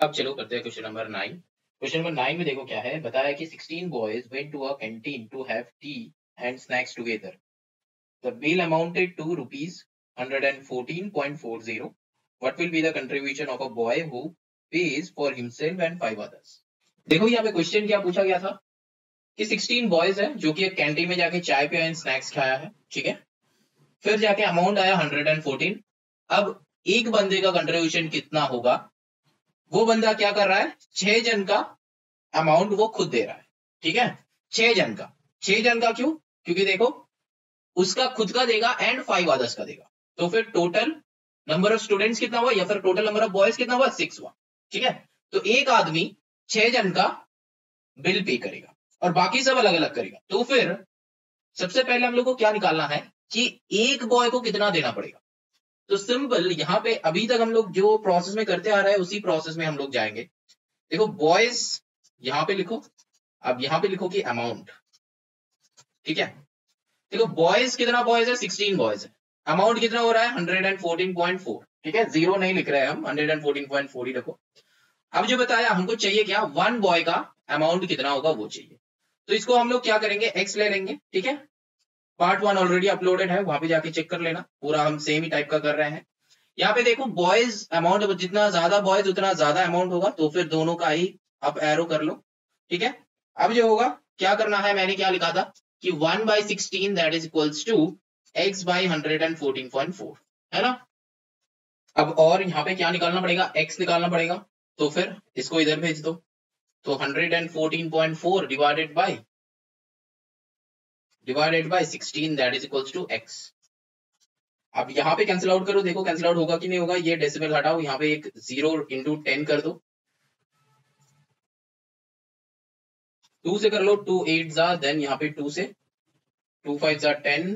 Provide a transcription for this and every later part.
अब चलो करते हैं क्वेश्चन नंबर 9। क्वेश्चन नंबर 9 में देखो क्या है, बताया कि 16 boys went to a canteen to have tea and snacks together. The bill amounted to rupees 114.40. What will be the contribution of a boy who pays for himself and 5 others. देखो यहाँ पे question क्या पूछा गया था कि 16 boys है जो कि एक कैंटीन में जाके चाय पिया एंड स्नैक्स खाया है, ठीक है। फिर जाके अमाउंट आया 114। अब एक बंदे का कंट्रीब्यूशन कितना होगा, वो बंदा क्या कर रहा है, 6 जन का अमाउंट वो खुद दे रहा है, ठीक है। 6 जन का, 6 जन का क्यों, क्योंकि देखो उसका खुद का देगा एंड 5 अदर्स का देगा, तो फिर टोटल नंबर ऑफ स्टूडेंट्स कितना हुआ या फिर टोटल नंबर ऑफ बॉयज कितना हुआ, 6 हुआ, ठीक है। तो एक आदमी 6 जन का बिल पे करेगा और बाकी सब अलग अलग करेगा। तो फिर सबसे पहले हम लोग को क्या निकालना है कि एक बॉय को कितना देना पड़ेगा। तो सिंपल यहाँ पे अभी तक हम लोग जो प्रोसेस में करते आ रहे हैं उसी प्रोसेस में हम लोग जाएंगे। देखो बॉयज यहाँ पे लिखो, अब यहाँ पे लिखो कि अमाउंट, ठीक है। देखो बॉयज कितना बॉयज है, 16 बॉयज है। अमाउंट कितना हो रहा है 114.4, ठीक है। जीरो नहीं लिख रहे हैं हम, 114.4 ही रखो। अब जो बताया हमको चाहिए क्या, वन बॉय का अमाउंट कितना होगा वो चाहिए। तो इसको हम लोग क्या करेंगे, एक्स ले लेंगे, ठीक है। पार्ट 1 ऑलरेडी अपलोडेड है, वहां पे जाके चेक कर लेना, पूरा हम सेम ही टाइप का कर रहे हैं। यहाँ पे देखो बॉयज अमाउंट, जितना ज्यादा बॉयज उतना ज्यादा अमाउंट होगा, तो फिर दोनों का ही अप एरो कर लो, ठीक है। अब जो होगा क्या करना है, मैंने क्या लिखा था कि 1/16 that is equals to x/114.4, है ना। अब और यहाँ पे क्या निकालना पड़ेगा, x निकालना पड़ेगा। तो फिर इसको इधर भेज दो, तो 114.4 divided by 16 that is equals to x। अब यहाँ पे कैंसिल आउट करो, देखो कैंसिल आउट होगा कि नहीं होगा। ये डेसिमल हटाओ, यहाँ पे एक 0 इंटू 10 कर दो, 2 से कर लो, 2 8 जा, देन यहाँ पे 2 से, 2 5 जा 10,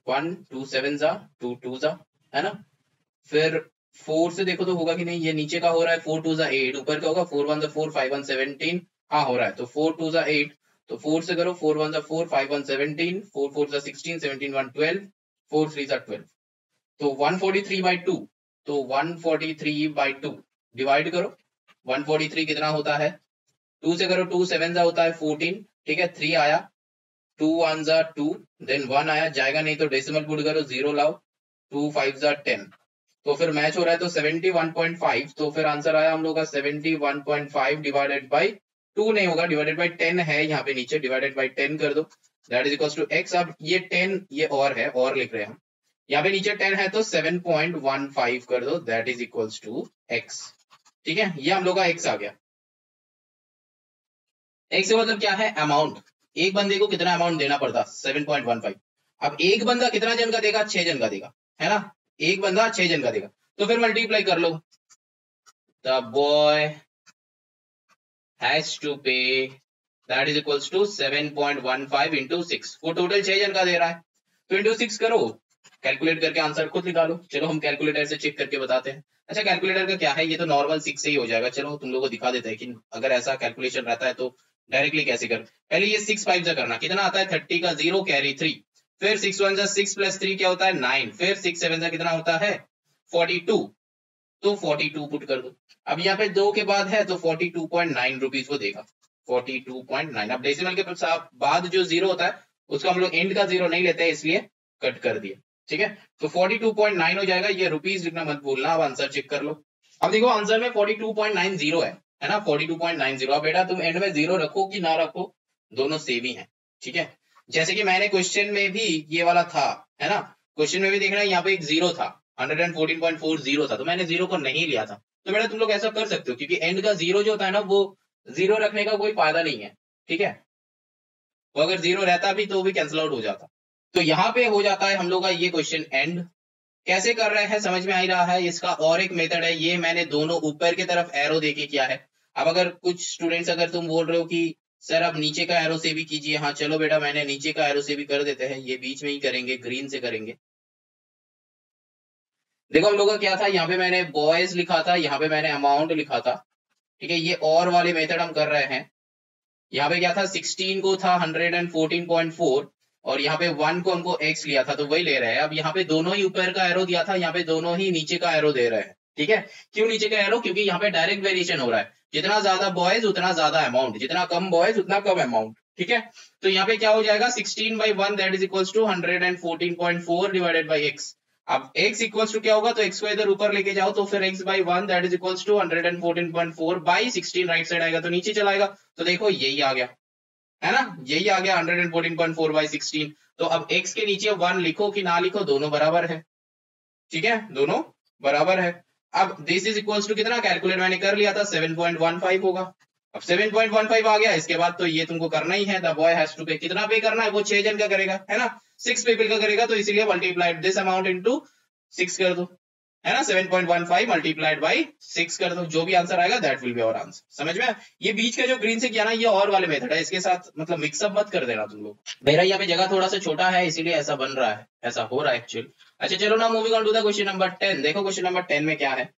1 2 7 जा, 2 2 जा, है ना। फिर 4 से देखो तो होगा कि नहीं, ये नीचे का हो रहा है, 4 2 जा 8, ऊपर का होगा 4 1 जा 4, 5 1 17, हाँ हो रहा है। तो 4 2 जा 8, तो 4 से करो, 4 1 जा 4, 5 1 17, 4 4 जा 16, 17 1 12, 4 3 जा 12, तो 143/2, तो 143/2 डिवाइड करो, 143 कितना होता है, 2 से करो, 2 7 जा होता है 14, ठीक है। 3 आया, 2 1 जा 2, देन 1 आया, जाएगा नहीं तो डेसिमल पुट करो, 0 लाओ, 2 5 जा 10, तो फिर मैच हो रहा है, तो 71.5, तो फिर आंसर आया हम लोग का 71.5 डिवाइडेड बाई 2 नहीं होगा, डिवाइडेड बाई 10 है यहाँ पे नीचे, डिवाइडेड बाई 10 कर दो, that is equals to x। अब ये 10 ये और है, और लिख रहे हैं हम, यहाँ पे नीचे 10 है तो 7.15 कर दो, that is equals to x, ठीक है। ये हम लोग का x आ गया। x से मतलब क्या है, अमाउंट, एक बंदे को कितना अमाउंट देना पड़ता, 7.15। अब एक बंदा कितना जन का देगा, 6 जन का देगा, है ना। एक बंदा 6 जन का देगा, तो फिर मल्टीप्लाई कर लो, the boy has to pay that is equals to 7.15 into 6, वो टोटल 6 जन का दे रहा है, तो इंटू 6 करो, कैलकुलेट करके आंसर खुद निकालो। चलो हम कैलकुलेटर से चेक करके बताते हैं। अच्छा कैलकुलेटर का क्या है, ये तो नॉर्मल 6 से ही हो जाएगा। चलो तुम लोगों को दिखा देते हैं कि अगर ऐसा कैलकुलेशन रहता है तो डायरेक्टली कैसे कर। पहले ये 6 5 से करना, कितना आता है 30 का 0 कैरी 3, फिर 6 1 जा 6 प्लस 3 क्या होता है 9, फिर 6 7 जा कितना होता है 42, तो 42 पुट कर दो। अब यहाँ पे 2 के बाद है तो 42.9 रुपीज वो देगा, 42.9। अब डेसिमल के बाद जो 0 होता है उसको हम लोग एंड का 0 नहीं लेते हैं, इसलिए कट कर दिए, ठीक है। तो 42.9 हो जाएगा, ये रुपीज लिखना मत भूलना। अब आंसर चेक कर लो, अब देखो आंसर में 42.90 है ना, 42.90। अब बेटा तुम एंड में 0 रखो कि ना रखो, दोनों सेम ही है, ठीक है। जैसे कि मैंने क्वेश्चन में भी ये वाला था, है ना, क्वेश्चन में भी देखना यहाँ पे एक 0 था, 114.40 था, तो मैंने 0 को नहीं लिया था। तो बेटा तुम लोग ऐसा कर सकते हो, क्योंकि एंड का 0 जो होता है ना, वो 0 रखने का कोई फायदा नहीं है, ठीक है। वो अगर 0 रहता भी तो भी कैंसिल आउट हो जाता। तो यहाँ पे हो जाता है हम लोग का ये क्वेश्चन एंड। कैसे कर रहे हैं समझ में आ ही रहा है। इसका और एक मेथड है, ये मैंने दोनों ऊपर की तरफ एरो देके किया है। अब अगर कुछ स्टूडेंट्स अगर तुम बोल रहे हो कि सर आप नीचे का एरो से भी कीजिए, हाँ चलो बेटा मैंने नीचे का एरो से भी कर देते हैं, ये बीच में ही करेंगे, ग्रीन से करेंगे। देखो हम लोग का क्या था, यहाँ पे मैंने बॉयज लिखा था, यहाँ पे मैंने अमाउंट लिखा था, ठीक है। ये और वाले मेथड हम कर रहे हैं। यहाँ पे क्या था, 16 को था 114.4 और यहाँ पे 1 को हमको x लिया था, तो वही ले रहे हैं। अब यहाँ पे दोनों ही ऊपर का एरो दिया था, यहाँ पे दोनों ही नीचे का एरो दे रहे हैं, ठीक है, क्यों नीचे कह रहा हूं, क्योंकि यहाँ पे डायरेक्ट वेरिएशन हो रहा है, जितना ज्यादा बॉयज उतना ज्यादा अमाउंट, जितना कम बॉयज उतना कम अमाउंट। ठीक है, तो यहाँ पे क्या हो जाएगा 16/1 that is equals to 114.4 divided by x। अब x इक्वल्स टू क्या होगा, तो x को इधर ऊपर लेके जाओ तो फिर x/1 that is equals to 114.4 by 16 right side आएगा तो नीचे चला आएगा, तो देखो यही आ गया, है ना, यही आ गया 114.4 बाई 16। तो अब x के नीचे 1 लिखो कि ना लिखो, दोनों बराबर है। ठीक है, दोनों बराबर है। अब दिस इज इक्वल्स टू कितना, कैलकुलेट मैंने कर लिया था 7.15 होगा। अब 7.15 आ गया, इसके बाद तो ये तुमको करना ही है, द बॉय हैज टू पे, कितना पे करना है, वो 6 जन का करेगा, है ना, 6 पीपल का करेगा, तो इसीलिए मल्टीप्लाइड दिस अमाउंट इनटू 6 कर दो, है ना, 7.15 मल्टीप्लाइड बाई 6 कर दो, जो भी आंसर आएगा that will be our answer. समझ में, ये बीच का जो ग्रीन से किया ना, ये और वाले मेथड है, इसके साथ मतलब मिक्सअप मत कर देना तुम लोग। मेरा यहाँ पे जगह थोड़ा सा छोटा है इसीलिए ऐसा बन रहा है, ऐसा हो रहा है एक्चुअली। अच्छा चलो ना, moving on to the question number 10। देखो क्वेश्चन नंबर 10 में क्या है,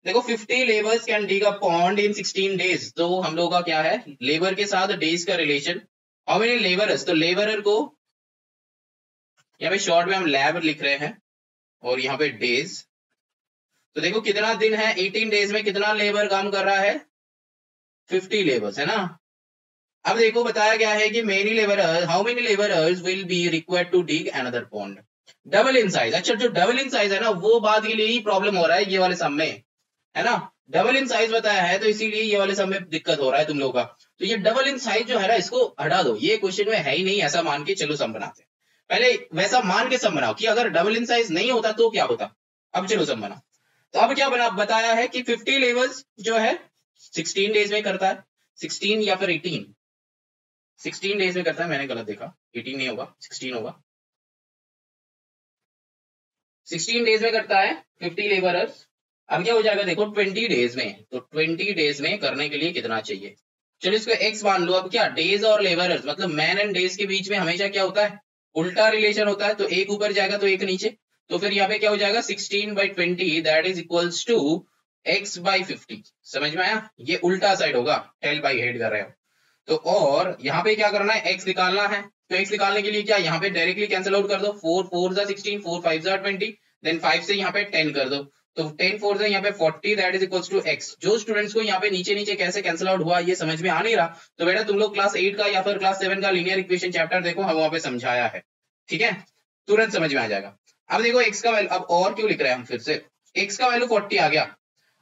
देखो 50 labours can dig a pond in 16 days. तो हम लोगों का क्या है, लेबर के साथ डेज का रिलेशन, हाउ मेनी लेबरर्स, तो लेबरर को यहाँ पे शॉर्ट में हम लैब लिख रहे हैं और यहाँ पे डेज, तो देखो कितना दिन है, 18 डेज में कितना लेबर काम कर रहा है, 50 लेबर्स, है ना। अब देखो बताया गया है कि many labourers, how many labourers will be required to dig another pond, double in size. अच्छा जो डबल इन साइज है ना, वो बात के लिए ही प्रॉब्लम हो रहा है ये वाले सम में, है ना, डबल इन साइज बताया है तो इसीलिए ये वाले सम में दिक्कत हो रहा है तुम लोगों का। तो ये डबल इन साइज जो है ना, इसको हटा दो, ये क्वेश्चन में है ही नहीं, ऐसा मान के चलो सम बनाते हैं। पहले वैसा मान के सम बनाओ कि अगर डबल इन साइज नहीं होता तो क्या होता। अब चलो सम बनाओ। तो अब क्या बना, बताया है कि 50 लेबर्स जो है 16 डेज में करता है, 16 या फिर 18, 16 डेज में करता है, मैंने गलत देखा, 18 नहीं होगा 16 होगा, 16 डेज में करता है 50 लेबरर्स। अब क्या हो जाएगा देखो 20 डेज में, तो 20 डेज में करने के लिए कितना चाहिए, चलो इसको x मान लो। अब क्या डेज और लेबरर्स मतलब मैन एंड डेज के बीच में हमेशा क्या होता है, उल्टा रिलेशन होता है, तो एक ऊपर जाएगा तो एक नीचे, तो फिर यहाँ पे क्या हो जाएगा 16/20 that is equals to x/50। समझ में आया, ये उल्टा साइड होगा, टेल बाई हेड कर रहे हो। तो और यहाँ पे क्या करना है, x निकालना है, तो x निकालने के लिए क्या, यहाँ पे डायरेक्टली कैंसिल आउट कर दो, 4 4 16, 4 5 20, देन 5 से यहाँ पे 10 कर दो, तो 10 4 से यहाँ पे 40 that is equals to x। जो स्टूडेंट्स को यहाँ पे नीचे नीचे कैसे कैंसिल आउट हुआ ये समझ में आ नहीं रहा, तो बेटा तुम लोग क्लास 8 का या फिर क्लास 7 का लीनियर इक्वेशन चैप्टर देखो, हम वहां पे समझाया है, ठीक है, तुरंत समझ में आ जाएगा। अब देखो x का वैल्यू, अब और क्यों लिख रहे हैं हम फिर से, x का वैल्यू 40 आ गया।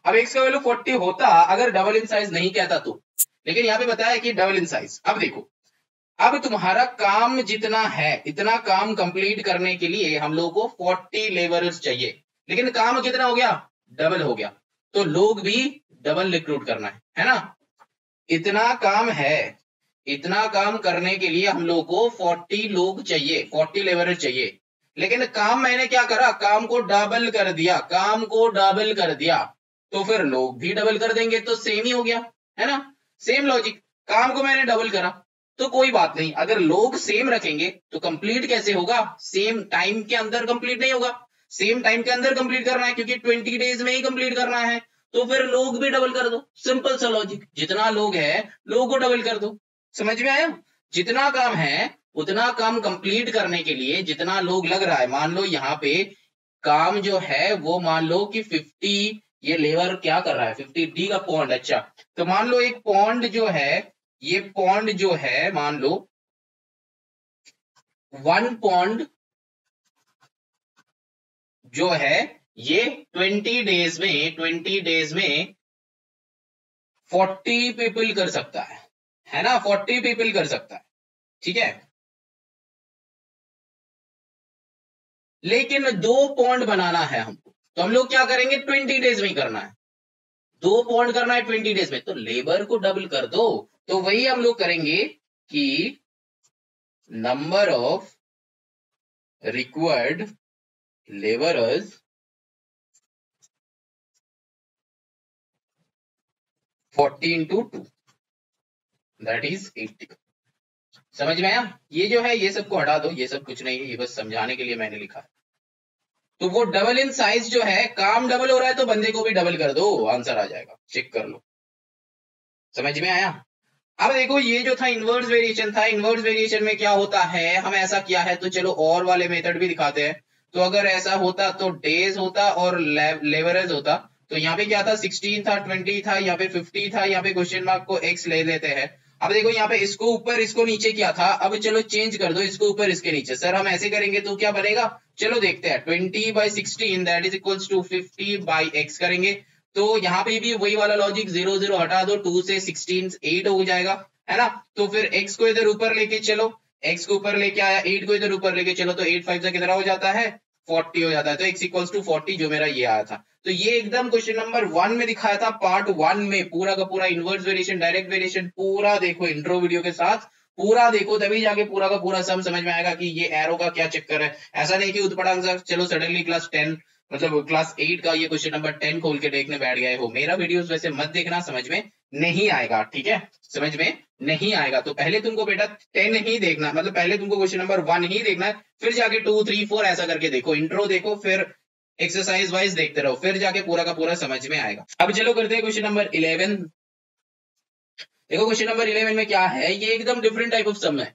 अब x का वैल्यू 40 होता अगर डबल इन साइज नहीं कहता तो, लेकिन यहाँ पे बताया कि डबल इन साइज। अब देखो, अब तुम्हारा काम जितना है इतना काम कंप्लीट करने के लिए हम लोगों को 40 लेबरर्स चाहिए, लेकिन काम कितना हो गया, डबल हो गया, तो लोग भी डबल रिक्रूट करना है ना। इतना काम है, इतना काम करने के लिए हम लोग को 40 लोग चाहिए, 40 लेबरर चाहिए, लेकिन काम मैंने क्या करा, काम को डबल कर दिया, काम को डबल कर दिया, तो फिर लोग भी डबल कर देंगे, तो सेम ही हो गया, है ना, सेम लॉजिक। काम को मैंने डबल करा तो कोई बात नहीं, अगर लोग सेम रखेंगे तो कंप्लीट कैसे होगा, सेम टाइम के अंदर कंप्लीट नहीं होगा, सेम टाइम के अंदर कंप्लीट करना है क्योंकि 20 डेज में ही कंप्लीट करना है, तो फिर लोग भी डबल कर दो, सिंपल सा लॉजिक, जितना लोग है लोग को डबल कर दो। समझ में आया, जितना काम है उतना काम कंप्लीट करने के लिए जितना लोग लग रहा है, मान लो यहाँ पे काम जो है वो मान लो कि 50 ये लेबर क्या कर रहा है, 50 डी का पॉन्ड। अच्छा तो मान लो एक पॉन्ड जो है, ये पॉन्ड जो है मान लो 1 पॉन्ड जो है ये 20 डेज में 40 पीपल कर सकता है ना, 40 पीपल कर सकता है, ठीक है। लेकिन 2 पॉन्ड बनाना है हमको, तो हम लोग क्या करेंगे, 20 डेज में ही करना है, 2 पॉन्ड करना है 20 डेज में, तो लेबर को डबल कर दो। तो वही हम लोग करेंगे कि number of required labourers 40 into 2 that is 80। समझ में आया, ये जो है ये सबको हटा दो, ये सब कुछ नहीं है, ये बस समझाने के लिए मैंने लिखा है। तो वो डबल इन साइज जो है, काम डबल हो रहा है तो बंदे को भी डबल कर दो, आंसर आ जाएगा, चेक कर लो। समझ में आया। अब देखो ये जो था इनवर्स वेरिएशन था, इनवर्स वेरिएशन में क्या होता है, हम ऐसा किया है तो चलो और वाले मेथड भी दिखाते हैं। तो अगर ऐसा होता तो डेज होता और लेबरर्स होता, तो यहाँ पे क्या था 16 था, 20 था, यहाँ पे 50 था, यहाँ पे क्वेश्चन मार्क को x ले लेते हैं। अब देखो यहाँ पे इसको ऊपर इसको नीचे क्या था, अब चलो चेंज कर दो इसको ऊपर इसके नीचे। सर हम ऐसे करेंगे तो क्या बनेगा, चलो देखते हैं 20/16 that is equals to 50/x करेंगे तो यहाँ पे भी वही वाला लॉजिक 0 0 हटा दो, 2 से 16 8 हो जाएगा, है ना। तो फिर x को इधर ऊपर लेके चलो, x को ऊपर लेके आया, 8 को इधर ऊपर लेके चलो तो 8 5 से कितना हो जाता है 40 हो जाता है। तो x इक्वल्स टू 40 जो मेरा ये आया था। तो ये एकदम क्वेश्चन नंबर 1 में दिखाया था, पार्ट 1 में पूरा का पूरा इनवर्स वेरिएशन डायरेक्ट वेरिएशन पूरा देखो इंट्रो वीडियो के साथ, पूरा देखो तभी जाके पूरा का पूरा सम समझ में आएगा कि ये एरो का क्या चक्कर है। ऐसा नहीं कि उतपटांग सा चलो सडनली क्लास 10 मतलब क्लास 8 का ये क्वेश्चन नंबर 10 खोल के देखने बैठ गए हो। मेरा वीडियोस वैसे मत देखना, समझ में नहीं आएगा, ठीक है, समझ में नहीं आएगा। तो पहले तुमको बेटा 10 ही देखना, मतलब पहले तुमको क्वेश्चन नंबर 1 ही देखना है, फिर जाके 2 3 4 ऐसा करके देखो, इंट्रो देखो, फिर एक्सरसाइज वाइज देखते रहो, फिर जाके पूरा का पूरा समझ में आएगा। अब चलो करते हैं क्वेश्चन नंबर 11। देखो क्वेश्चन नंबर 11 में क्या है, ये एकदम डिफरेंट टाइप ऑफ सम है।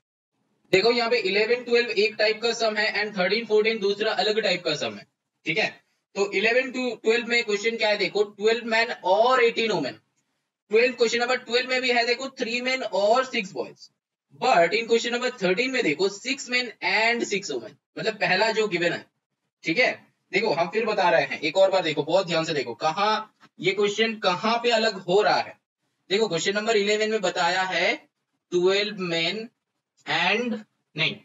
देखो यहाँ पे 11 12 एक टाइप का सम है एंड 13 14 दूसरा अलग टाइप का सम है, ठीक है। तो 11 to 12 में क्वेश्चन क्या है, देखो 12 मैन और 18 वुमेन। 12 क्वेश्चन नंबर 12 में भी है देखो 3 मेन और 6 boys, but in question number 13 में देखो 6 मेन एंड 6 वुमेन, मतलब पहला जो गिवन है, ठीक है। देखो हम फिर बता रहे हैं, एक और बार देखो, बहुत ध्यान से देखो कहाँ ये क्वेश्चन कहाँ पे अलग हो रहा है। देखो क्वेश्चन नंबर 11 में बताया है 12 मेन एंड नहीं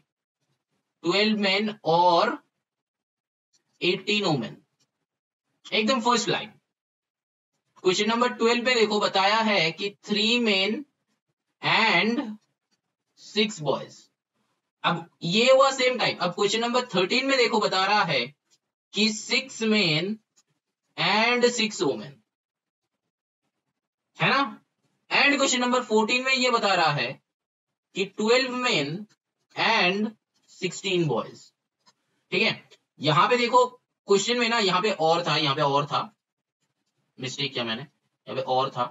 12 मेन और 18 वुमेन, एकदम फर्स्ट लाइन। क्वेश्चन नंबर 12 में देखो बताया है कि 3 मेन एंड 6 बॉयज। अब ये हुआ सेम टाइप। अब क्वेश्चन नंबर 13 में देखो बता रहा है कि 6 मेन एंड 6 वुमेन, है ना। एंड क्वेश्चन नंबर 14 में ये बता रहा है कि 12 मेन एंड 16 बॉयज, ठीक है। यहां पे देखो क्वेश्चन में ना, यहाँ पे और था, यहाँ पे और था, मिस्टेक किया मैंने, यहाँ पे और था।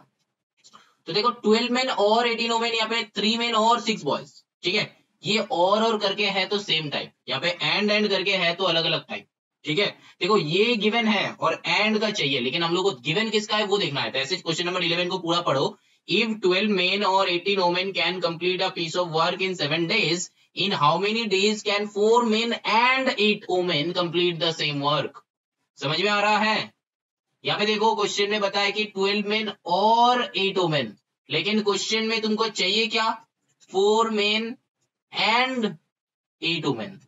तो देखो 12 मेन और 18 वुमेन, यहाँ पे 3 मेन और 6 बॉयज, ठीक है। ये और करके है तो सेम टाइप, यहाँ पे एंड करके है तो अलग अलग टाइप, ठीक है। देखो ये गिवन है और एंड का चाहिए, लेकिन हम लोग को गिवन किसका है वो देखना है। तो ऐसे क्वेश्चन नंबर 11 को पूरा पढ़ो। इफ 12 मेन और 18 women can complete a piece of work in 7 days, in how many days can 4 men and 8 women complete the same work? समझ में आ रहा है। यहाँ पे देखो क्वेश्चन में बताया कि 12 मेन और 8 वुमेन, लेकिन क्वेश्चन में तुमको चाहिए क्या, 4 मेन एंड 8 वुमेन।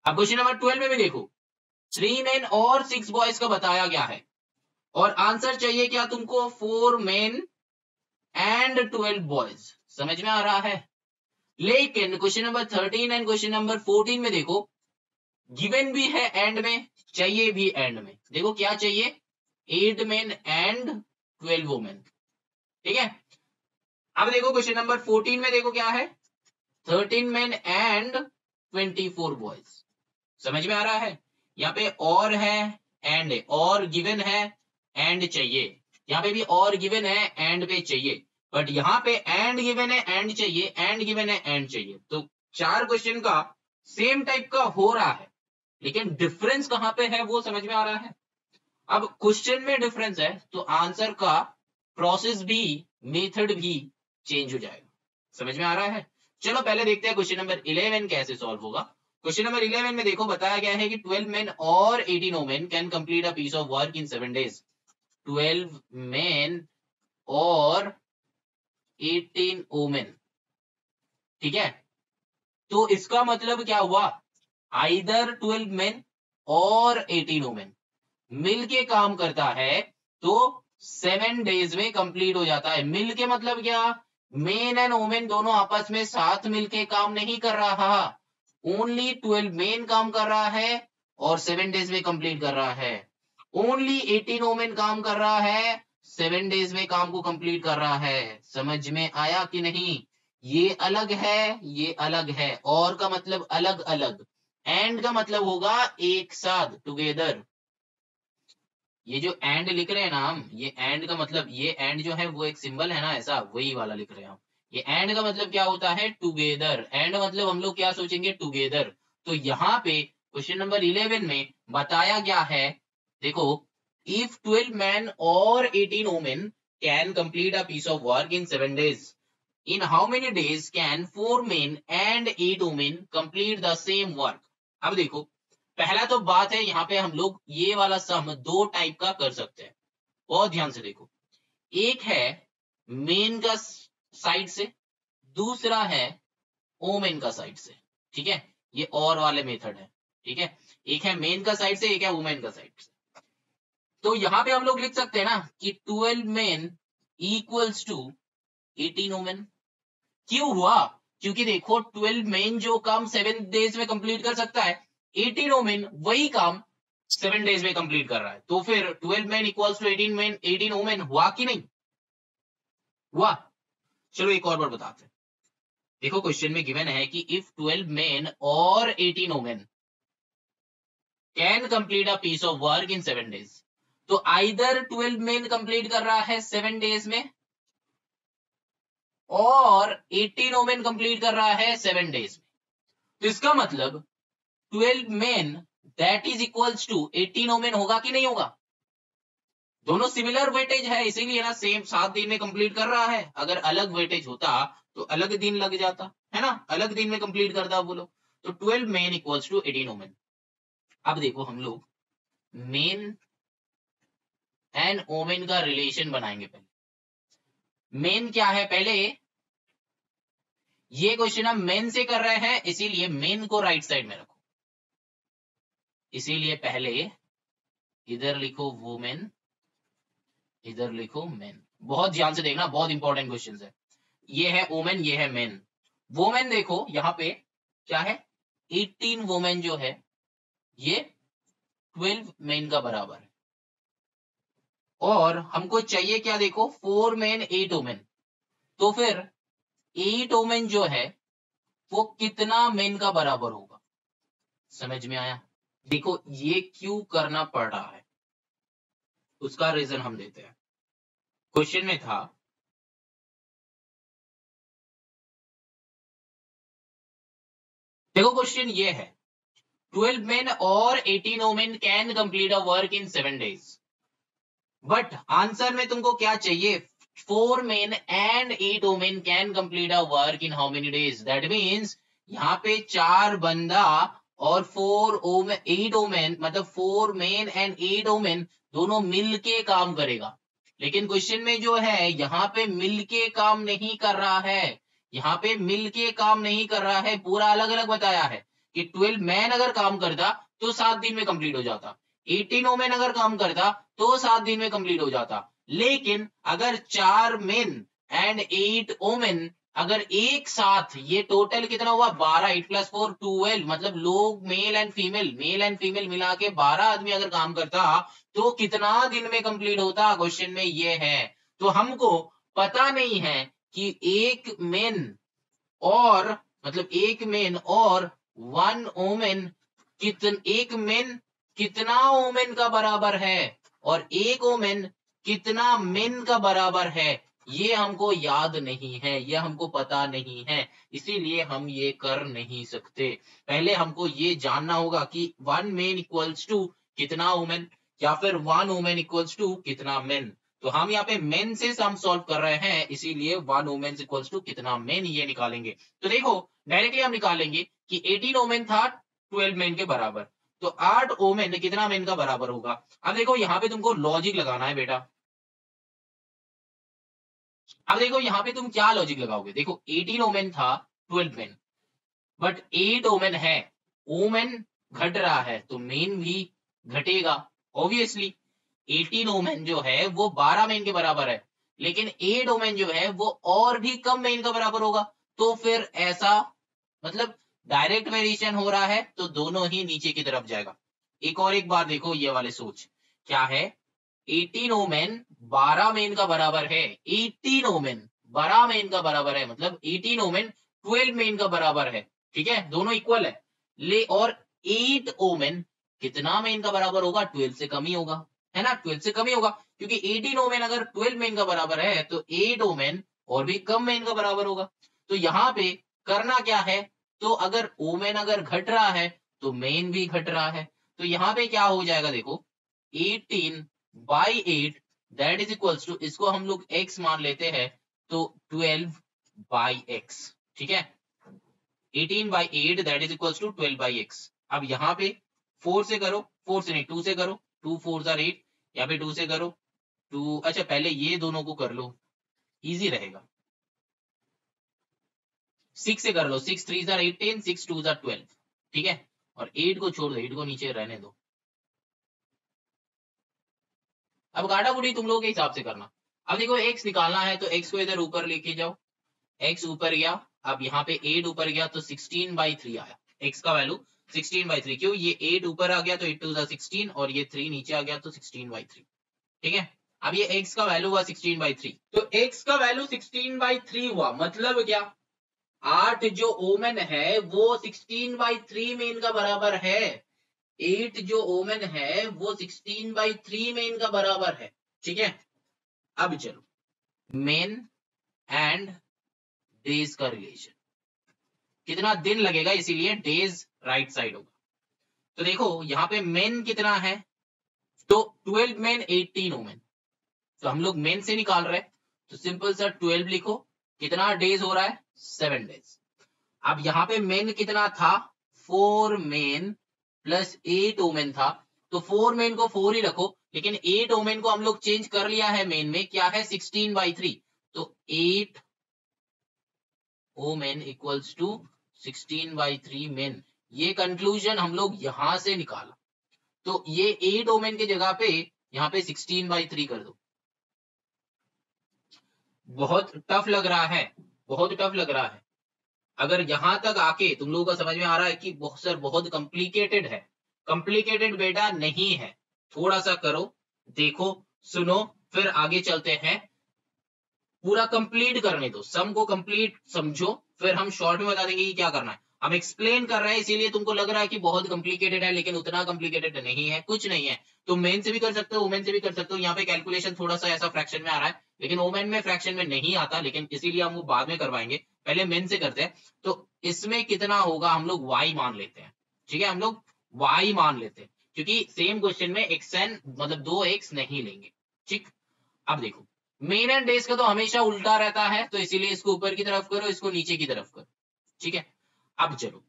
अब क्वेश्चन नंबर 12 में भी देखो 3 मेन और 6 बॉयज का बताया गया है और आंसर चाहिए क्या तुमको, 4 मेन एंड 12 बॉयज। समझ में आ रहा है। लेकिन question number 13 and question number 14 में देखो गिवन भी है एंड में, चाहिए भी एंड में। देखो क्या चाहिए, 8 मेन एंड 12 वुमेन, ठीक है। अब देखो क्वेश्चन नंबर 14 में देखो क्या है, 13 मेन एंड 24 बॉयज। समझ में आ रहा है। यहाँ पे और है एंड है, और गिवन है एंड चाहिए, यहाँ पे भी और गिवन है एंड पे चाहिए, बट यहाँ पे एंड गिवन है एंड चाहिए, एंड गिवन है एंड चाहिए। तो 4 क्वेश्चन का सेम टाइप का हो रहा है, लेकिन डिफरेंस कहां पे है वो समझ में आ रहा है। अब क्वेश्चन में डिफरेंस है तो आंसर का प्रोसेस भी, मेथड भी चेंज हो जाएगा। समझ में आ रहा है। चलो पहले देखते हैं क्वेश्चन नंबर 11 कैसे सॉल्व होगा। क्वेश्चन नंबर 11 में देखो बताया गया है कि 12 मेन और 18 women can complete a piece of work in 7 days। 12 men और 18 वुमेन, ठीक है। तो इसका मतलब क्या हुआ, आइदर 12 मेन और 18 वुमेन मिलके काम करता है तो 7 days में कंप्लीट हो जाता है। मिल के मतलब क्या, मेन एंड वुमेन दोनों आपस में साथ मिलके काम नहीं कर रहा, ओनली 12 मेन काम कर रहा है और 7 days में कंप्लीट कर रहा है। ओनली 18 वुमेन काम कर रहा है, 7 days में काम को कंप्लीट कर रहा है। समझ में आया कि नहीं। ये अलग है, ये अलग है, और का मतलब अलग अलग, एंड का मतलब होगा एक साथ, टुगेदर। ये जो एंड लिख रहे हैं ना हम, ये एंड का मतलब, ये एंड जो है वो एक सिंबल है ना ऐसा, वही वाला लिख रहे हैं हम। ये एंड का मतलब क्या होता है, टुगेदर। एंड मतलब हम लोग क्या सोचेंगे, टुगेदर। तो यहाँ पे क्वेश्चन नंबर 11 में बताया गया है, देखो if 12 men or 18 women can complete a piece of work in 7 days, in how many days can 4 men and 8 women complete the same work? अब देखो, पहला तो बात है यहाँ पे हम लोग ये वाला सम दो टाइप का कर सकते हैं, बहुत ध्यान से देखो। एक है मेन का साइड से, दूसरा है ओमेन का साइड से, ठीक है, ये और वाले मेथड है, ठीक है, एक है मेन का साइड से, एक है वुमेन का साइड से। तो यहां पे हम लोग लिख सकते हैं ना कि 12 मेन इक्वल्स टू 18 वुमेन। क्यों हुआ? क्योंकि देखो 12 मेन जो काम 7 डेज में कंप्लीट कर सकता है, 18 वुमेन वही काम 7 डेज में कंप्लीट कर रहा है, तो फिर 12 men equals to 18 men 18 women हुआ कि नहीं हुआ? चलो एक और बार बताते हैं। देखो क्वेश्चन में गिवन है कि इफ 12 मेन और 18 women can complete a piece of work in 7 days, तो आइदर 12 मेन कंप्लीट कर रहा है 7 डेज में और 18 वुमेन कंप्लीट कर रहा है 7 डेज में। तो इसका मतलब 12 men that is equals to 18 women होगा कि नहीं होगा? दोनों सिमिलर वेटेज है, इसीलिए ना सेम 7 दिन में कंप्लीट कर रहा है। अगर अलग वेटेज होता तो अलग दिन लग जाता है ना, अलग दिन में कंप्लीट करता वो लोग। तो 12 मेन इक्वल्स टू 18 वुमेन। अब देखो हम लोग मेन एंड वुमेन का रिलेशन बनाएंगे। पहले मेन क्या है, पहले ये क्वेश्चन हम मेन से कर रहे हैं, इसीलिए मेन को राइट साइड में रखो। इसीलिए पहले इधर लिखो वुमेन, इधर लिखो मेन। बहुत ध्यान से देखना, बहुत इंपॉर्टेंट क्वेश्चन है। ये है वुमेन, ये है मेन। वुमेन देखो यहाँ पे क्या है, 18 वुमेन जो है ये 12 मेन का बराबर है, और हमको चाहिए क्या, देखो 4 मेन 8 वुमेन। तो फिर 8 वुमेन जो है वो कितना मेन का बराबर होगा? समझ में आया? देखो ये क्यों करना पड़ रहा है उसका रीजन हम देते हैं। क्वेश्चन में था देखो क्वेश्चन ये है 12 men और 18 women can complete a work in 7 days, but answer में तुमको क्या चाहिए, 4 men and 8 women can complete a work in how many days? That means यहाँ पे 4 बंदा और 8 women, मतलब 4 men and 8 women दोनों मिलके काम करेगा। लेकिन क्वेश्चन में जो है यहाँ पे मिलके काम नहीं कर रहा है, यहाँ पे मिलके काम नहीं कर रहा है, पूरा अलग अलग बताया है कि 12 मैन अगर काम करता तो 7 दिन में कंप्लीट हो जाता, 18 वुमेन अगर काम करता तो 7 दिन में कंप्लीट हो जाता। लेकिन अगर 4 मेन एंड 8 वुमेन अगर एक साथ, ये टोटल कितना हुआ 12, 8 + 4 12, मतलब लोग मेल एंड फीमेल मिला के 12 आदमी अगर काम करता तो कितना दिन में कंप्लीट होता, क्वेश्चन में ये है। तो हमको पता नहीं है कि एक मेन और मतलब एक मेन और 1 वुमेन एक मेन कितना वुमेन का बराबर है और एक वुमेन कितना मेन का बराबर है, ये हमको याद नहीं है, ये हमको पता नहीं है, इसीलिए हम ये कर नहीं सकते। पहले हमको ये जानना होगा कि 1 मेन इक्वल्स टू कितना वुमेन या फिर 1 वुमेन इक्वल्स टू कितना मेन। तो हम यहाँ पे मेन से सम सॉल्व कर रहे हैं, इसीलिए 1 वुमेन इक्वल्स टू कितना मेन ये निकालेंगे। तो देखो डायरेक्टली हम निकालेंगे कि 18 वुमेन था 12 मेन के बराबर, तो 8 वुमेन कितना मेन का बराबर होगा। अब देखो यहाँ पे तुमको लॉजिक लगाना है बेटा। अब देखो यहाँ पे तुम क्या लॉजिक लगाओगे, देखो 18 वुमेन था 12 मेन, बट 8 वुमेन है, वुमेन घट रहा है तो मेन भी घटेगा ऑब्वियसली। 18 वुमेन जो है वो 12 मेन के बराबर है, लेकिन 8 वुमेन जो है वो और भी कम मेन का बराबर होगा। तो फिर ऐसा मतलब डायरेक्ट वेरिएशन हो रहा है तो दोनों ही नीचे की तरफ जाएगा। एक बार देखो ये वाले सोच क्या है, 18 वुमेन 12 मेन का बराबर है, 18 वुमेन 12 मेन का बराबर है, मतलब 18 वुमेन 12 मेन का बराबर है, ठीक है, दोनों इक्वल है। ले और 8 वुमेन कितना मेन का बराबर होगा, 12 से कम ही होगा, है ना, 12 से कम ही होगा, क्योंकि 18 वुमेन अगर 12 मेन का बराबर है तो 8 वुमेन और भी कम मेन का बराबर होगा। तो यहाँ पे करना क्या है, तो अगर वुमेन अगर घट रहा है तो मेन भी घट रहा है, तो यहाँ पे क्या हो जाएगा, देखो 18 by 8 that is equals to, इसको हम लोग x मान लेते हैं तो 12 बाई x, ठीक है। 18 by 8 that is equals to 12 by x। अब यहाँ पे 4 से करो, 4 से नहीं 2 से करो, 2 4 8, यहाँ पे 2 से करो 2, अच्छा पहले ये दोनों को कर लो, इजी रहेगा। 6 से कर लो, 6 3 18, 6 2 12, ठीक है। और 8 को छोड़ दो, 8 को नीचे रहने दो। अब गाड़ा बुड़ी तुम लोगों के हिसाब से करना। अब देखो x निकालना है तो x को इधर ऊपर लेके जाओ, x ऊपर गया, अब यहाँ पे 8 ऊपर गया तो 16 बाई 3 आया, x का वैल्यू 16 बाई 3, क्यों ये 8 ऊपर आ गया तो 8 2 16 और ये 3 नीचे आ गया तो 16 बाई 3, ठीक है। अब ये x का वैल्यू हुआ 16 बाई 3, तो x का वैल्यू 16 बाई 3 हुआ, मतलब क्या 8 जो ओमेन है वो 16 बाई 3 मेन का बराबर है। 8 जो ओमेन है वो 16 बाई 3 मेन का बराबर है, ठीक है। अब चलो मेन एंड डेज का रिलेशन, कितना दिन लगेगा इसीलिए डेज राइट साइड होगा। तो देखो यहाँ पे मेन कितना है, तो 12 मेन 18 वुमेन, तो हम लोग मेन से निकाल रहे हैं तो सिंपल सा 12 लिखो, कितना डेज हो रहा है 7 डेज। अब यहाँ पे मेन कितना था 4 मेन प्लस 8 वुमेन था, तो 4 मेन को 4 ही रखो, लेकिन 8 वुमेन को हम लोग चेंज कर लिया है मेन में, क्या है 16 बाई 3, तो 8 women equals to 16 by 3 men. ये कंक्लूजन हम लोग यहां से निकाला, तो ये 8 वुमेन की जगह पे यहाँ पे 16 बाई 3 कर दो। बहुत टफ लग रहा है, बहुत टफ लग रहा है। अगर यहां तक आके तुम लोगों का समझ में आ रहा है कि सर बहुत कॉम्प्लिकेटेड है, कॉम्प्लिकेटेड बेटा नहीं है, थोड़ा सा करो, देखो, सुनो, फिर आगे चलते हैं। पूरा कंप्लीट करने दो, सम को कंप्लीट समझो, फिर हम शॉर्ट में बता देंगे कि क्या करना है। हम एक्सप्लेन कर रहे हैं इसीलिए तुमको लग रहा है कि बहुत कॉम्प्लिकेटेड है, लेकिन उतना कॉम्प्लिकेटेड नहीं है, कुछ नहीं है। तुम मेन से भी कर सकते हो, वुमेन से भी कर सकते हो। यहाँ पे कैलकुलेशन थोड़ा सा ऐसा फ्रैक्शन में आ रहा है, लेकिन वुमेन में फ्रैक्शन में नहीं आता, लेकिन इसीलिए हम वो बाद में करवाएंगे, पहले मेन से करते हैं। तो इसमें कितना होगा हम लोग y मान लेते हैं, ठीक है, हम लोग y मान लेते हैं, क्योंकि सेम क्वेश्चन में xn मतलब 2x नहीं लेंगे, ठीक। अब देखो मेन एंड डेज का तो हमेशा उल्टा रहता है, तो इसीलिए इसको ऊपर की तरफ करो, इसको नीचे की तरफ करो, ठीक है। अब चलो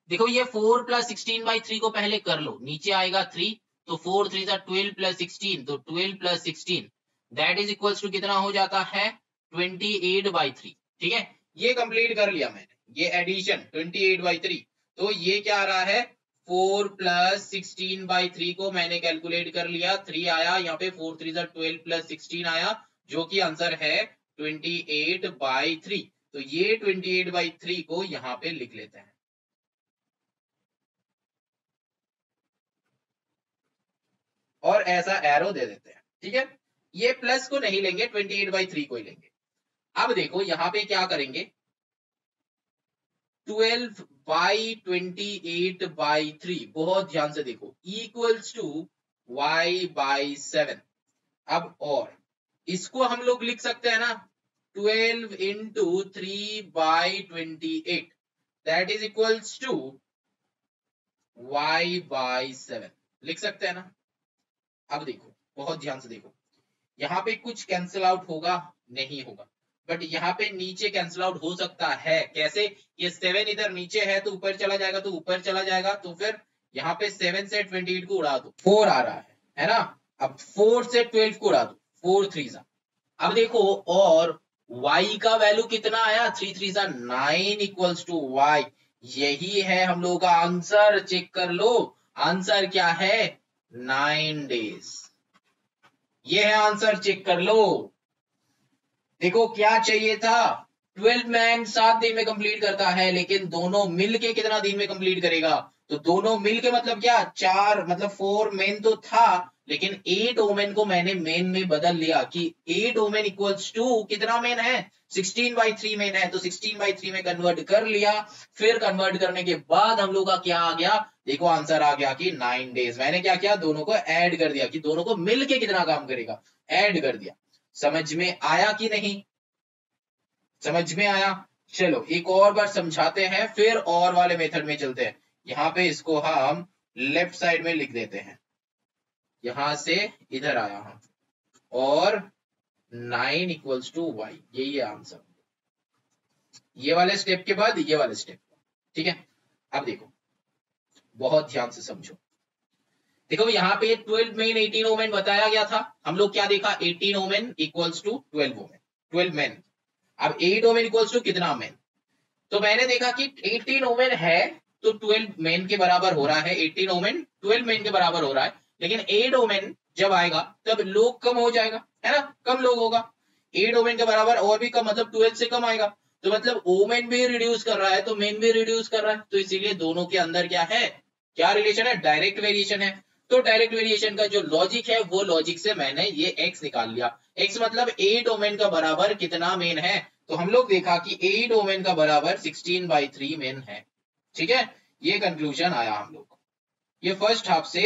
देखो ये 4 प्लस 16 बाई 3 को पहले कर लो, नीचे आएगा 3, तो 4 3 12 प्लस 16, तो 12 plus 16 that is equals to कितना हो जाता है 28 बाई 3, ठीक है। ये कंप्लीट कर लिया मैंने, ये एडिशन 28 बाई 3, तो ये क्या आ रहा है 4 प्लस 16 बाई 3 को मैंने कैलकुलेट कर लिया, 3 आया, यहाँ पे 4 3 12 प्लस 16 आया, जो कि आंसर है 28 बाई 3। तो ये 28 बाई 3 को यहाँ पे लिख लेते हैं, और ऐसा एरो दे देते हैं, ठीक है। ये प्लस को नहीं लेंगे, 28 बाई 3 को ही लेंगे। अब देखो यहाँ पे क्या करेंगे 12 बाई 28 बाई 3, बहुत ध्यान से देखो, इक्वल्स टू y बाई 7। अब और इसको हम लोग लिख सकते हैं ना 12 into 3 by 28 that is equals to y by 7, लिख सकते हैं ना। अब देखो बहुत ध्यान से देखो, यहाँ पे कुछ कैंसिल आउट होगा नहीं होगा, बट यहाँ पे नीचे कैंसिल आउट हो सकता है, कैसे, ये 7 इधर नीचे है तो ऊपर चला जाएगा, तो ऊपर चला जाएगा, तो फिर यहाँ पे 7 से 28 को उड़ा दो, 4 आ रहा है ना। अब 4 से 12 को उड़ा दो, 4 3 जा। अब देखो और y का वैल्यू कितना आया 3 3 जा 9 इक्वल्स टू y, यही है हम लोगों का आंसर, चेक कर लो आंसर क्या है 9 डेज, ये है आंसर, चेक कर लो। देखो क्या चाहिए था 12 मैन 7 दिन में कंप्लीट करता है, लेकिन दोनों मिलके कितना दिन में कंप्लीट करेगा, तो दोनों मिलके मतलब क्या 4 मतलब 4 मेन तो था, लेकिन 8 ओमेन को मैंने मेन में बदल लिया कि 8 ओमेन इक्वल्स टू कितना मेन है 16 बाई 3 मेन है, तो 16 बाई 3 में कन्वर्ट कर लिया। फिर कन्वर्ट करने के बाद हम लोग का क्या आ गया, देखो आंसर आ गया कि 9 डेज। मैंने क्या किया दोनों को ऐड कर दिया कि दोनों को मिलके कितना काम करेगा, ऐड कर दिया। समझ में आया कि नहीं, समझ में आया। चलो एक और बार समझाते हैं, फिर और वाले मेथड में चलते हैं। यहाँ पे इसको हम लेफ्ट साइड में लिख देते हैं, यहां से इधर आया हम, और 9 इक्वल्स टू y, यही है आंसर। ये वाले स्टेप के बाद ये वाले स्टेप, ठीक है। अब देखो, बहुत ध्यान से समझो। देखो यहाँ पे 12 मेन 18 ओमेन बताया गया था, हम लोग क्या देखा, 18 women equals to 12 women, 12 men. अब 8 ओमेन इक्वल्स टू कितना मेन, तो मैंने देखा कि 18 ओमेन है तो 12 मेन के बराबर हो रहा है, 18 ओमेन 12 मेन के बराबर हो रहा है। लेकिन 8 ओमेन जब आएगा तब लोग कम हो जाएगा, है ना, कम लोग होगा। 8 ओमेन के बराबर और भी कम, मतलब 12 से कम आएगा, तो मतलब ओमेन भी रिड्यूस कर रहा है तो मेन भी रिड्यूस कर रहा है, तो इसीलिए दोनों के अंदर क्या है, क्या रिलेशन है, डायरेक्ट वेरिएशन है। तो डायरेक्ट वेरिएशन का जो लॉजिक है वो लॉजिक से मैंने ये x निकाल लिया। x मतलब 8 ओमेन का बराबर कितना मेन है, तो हम लोग देखा कि 8 ओमेन का बराबर 16/3 मेन है, ठीक है। ये कंक्लूजन आया हम लोग, ये फर्स्ट हाफ से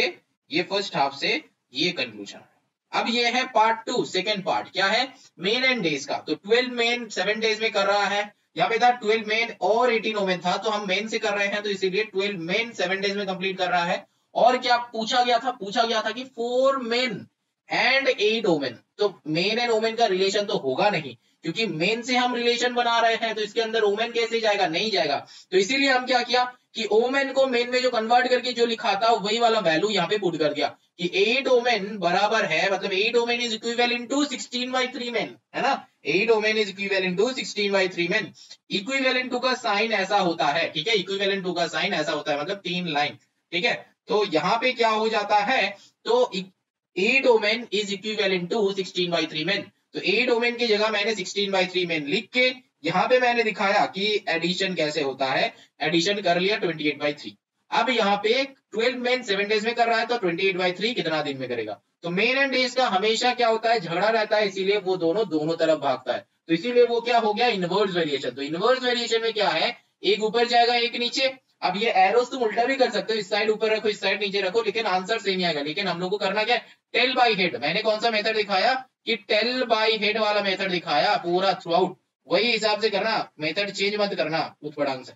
ये कंक्लूजन आया। अब ये है पार्ट 2, सेकेंड पार्ट क्या है, मेन एंड डेज का। तो 12 मेन 7 डेज में कर रहा है, यहाँ पे था 12 मेन और 18 ओमेन था, तो हम मेन से कर रहे हैं, तो इसीलिए 12 मेन 7 डेज में कंप्लीट कर रहा है। और क्या पूछा गया था कि 4 मेन एंड 8 ओमेन, तो मेन एंड ओमेन का रिलेशन तो होगा नहीं, क्योंकि मेन से हम रिलेशन बना रहे हैं, तो इसके अंदर ओमेन कैसे जाएगा, नहीं जाएगा। तो इसीलिए हम क्या किया कि ओमेन को मेन में जो कन्वर्ट करके जो लिखा था वही वाला वैल्यू यहाँ पे पुट कर दिया कि 8 ओमेन बराबर है, मतलब 8 women is equivalent to 16/3 men, है ना, 8 women is equivalent to 16/3 men. Equivalent to का साइन ऐसा होता है, ठीक है, इक्विवेलेंट टू का साइन ऐसा होता है, मतलब 3 लाइन, ठीक है। तो यहाँ पे क्या हो जाता है, तो 8 women is equivalent to 16/3 men, तो 8 ओमेन की जगह मैंने 16/3 मेन लिख के यहाँ पे मैंने दिखाया कि एडिशन कैसे होता है, एडिशन कर लिया 28/3। अब यहाँ पे 12 मेन 7 डेज में कर रहा है, तो 28/3 कितना दिन में करेगा, तो मेन एंड डेज का हमेशा क्या होता है, झगड़ा रहता है, इसीलिए वो दोनों तरफ भागता है, तो इसीलिए वो क्या हो गया, इनवर्स वेरिएशन। तो इनवर्स वेरिएशन में क्या है, एक ऊपर जाएगा एक नीचे। अब ये एरोस तुम उल्टा भी कर सकते हो, इस साइड ऊपर रखो इस साइड नीचे रखो, लेकिन आंसर सेम ही आएगा। लेकिन हम लोग को करना क्या है, टेल बाय हेड। मैंने कौन सा मेथड दिखाया, कि टेल बाय हेड वाला मेथड दिखाया पूरा थ्रू आउट, वही हिसाब से करना, मेथड चेंज मत करना उत्पड़ांग से,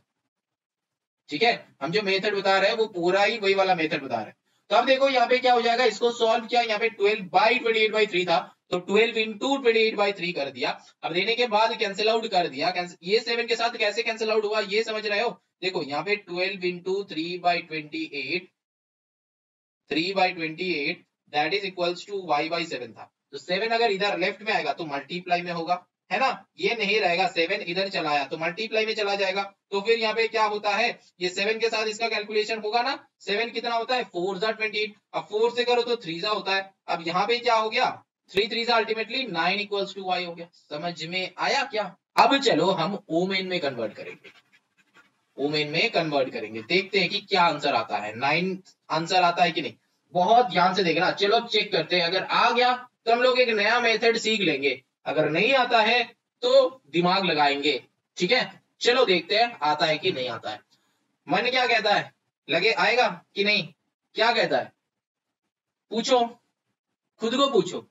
ठीक है। हम जो मेथड बता रहे हैं वो पूरा ही वही वाला मेथड बता रहे हैं। तो अब देखो यहाँ पे क्या हो जाएगा, इसको सॉल्व किया, यहाँ पे 12/28/3 था, तो 12 इंटू 28/3 कर दिया। अब देने के बाद कैंसिल आउट कर दिया, ये 7 के साथ कैसे कैंसिल आउट हुआ ये समझ रहे हो, देखो यहाँ पे 12 into 3/28 that is equals to y/7 था, तो 7 अगर इधर लेफ्ट में आएगा तो मल्टीप्लाई में होगा, है ना, ये नहीं रहेगा, 7 इधर चला आया तो मल्टीप्लाई में चला जाएगा। तो फिर यहाँ पे क्या होता है, ये 7 के साथ इसका कैलकुलेशन होगा ना, 7 कितना होता है 4 28, अब 4 से करो तो 3 होता है। अब यहाँ पे क्या हो गया, 3 अल्टीमेटली 9 इक्वल्स टू y हो गया। समझ में आया क्या। अब चलो हम ओमेन में कन्वर्ट करेंगे, ओमेन में कन्वर्ट करेंगे, देखते हैं कि क्या आंसर आता है, 9 आंसर आता है कि नहीं, बहुत ध्यान से देखना। चलो अब चेक करते हैं, अगर आ गया तो हम लोग एक नया मेथड सीख लेंगे, अगर नहीं आता है तो दिमाग लगाएंगे, ठीक है। चलो देखते हैं आता है कि नहीं आता है। मन क्या कहता है, लगे आएगा कि नहीं, क्या कहता है, पूछो, खुद को पूछो,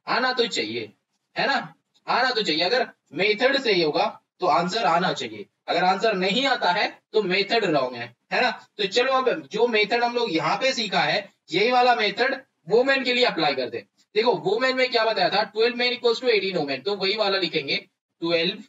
आना तो चाहिए, है ना, आना तो चाहिए। अगर मेथड सही होगा तो आंसर आना चाहिए, अगर आंसर नहीं आता है तो मेथड रॉन्ग है ना। तो चलो अब जो मेथड हम लोग यहाँ पे सीखा है यही वाला मेथड वोमेन के लिए अप्लाई करते हैं। देखो वोमेन में क्या बताया था, 12 मेन इक्वल्स टू 18 वोमेन, तो वही वाला लिखेंगे 12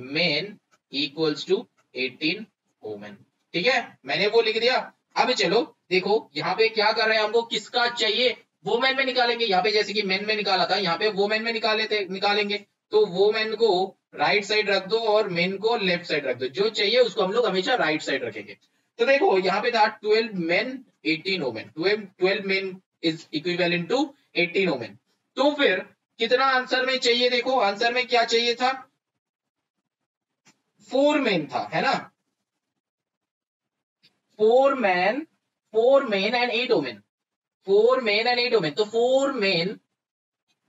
मेन इक्वल्स टू 18 वोमेन, ठीक है, मैंने वो लिख दिया। अब चलो देखो यहाँ पे क्या कर रहे हैं, हमको किसका चाहिए, वोमेन में निकालेंगे। यहाँ पे जैसे कि मेन में निकाला था, यहाँ पे वोमेन में निकालेंगे, तो वोमेन को राइट साइड रख दो और मेन को लेफ्ट साइड रख दो, जो चाहिए उसको हम लोग हमेशा राइट साइड रखेंगे। तो देखो यहाँ पे था 12 men 18 women, 12 men is equivalent to 18 women. तो फिर कितना आंसर में चाहिए, देखो आंसर में क्या चाहिए था, 4 मेन था, है ना, 4 main and 8 women, 4 main and 8 women, तो 4 मेन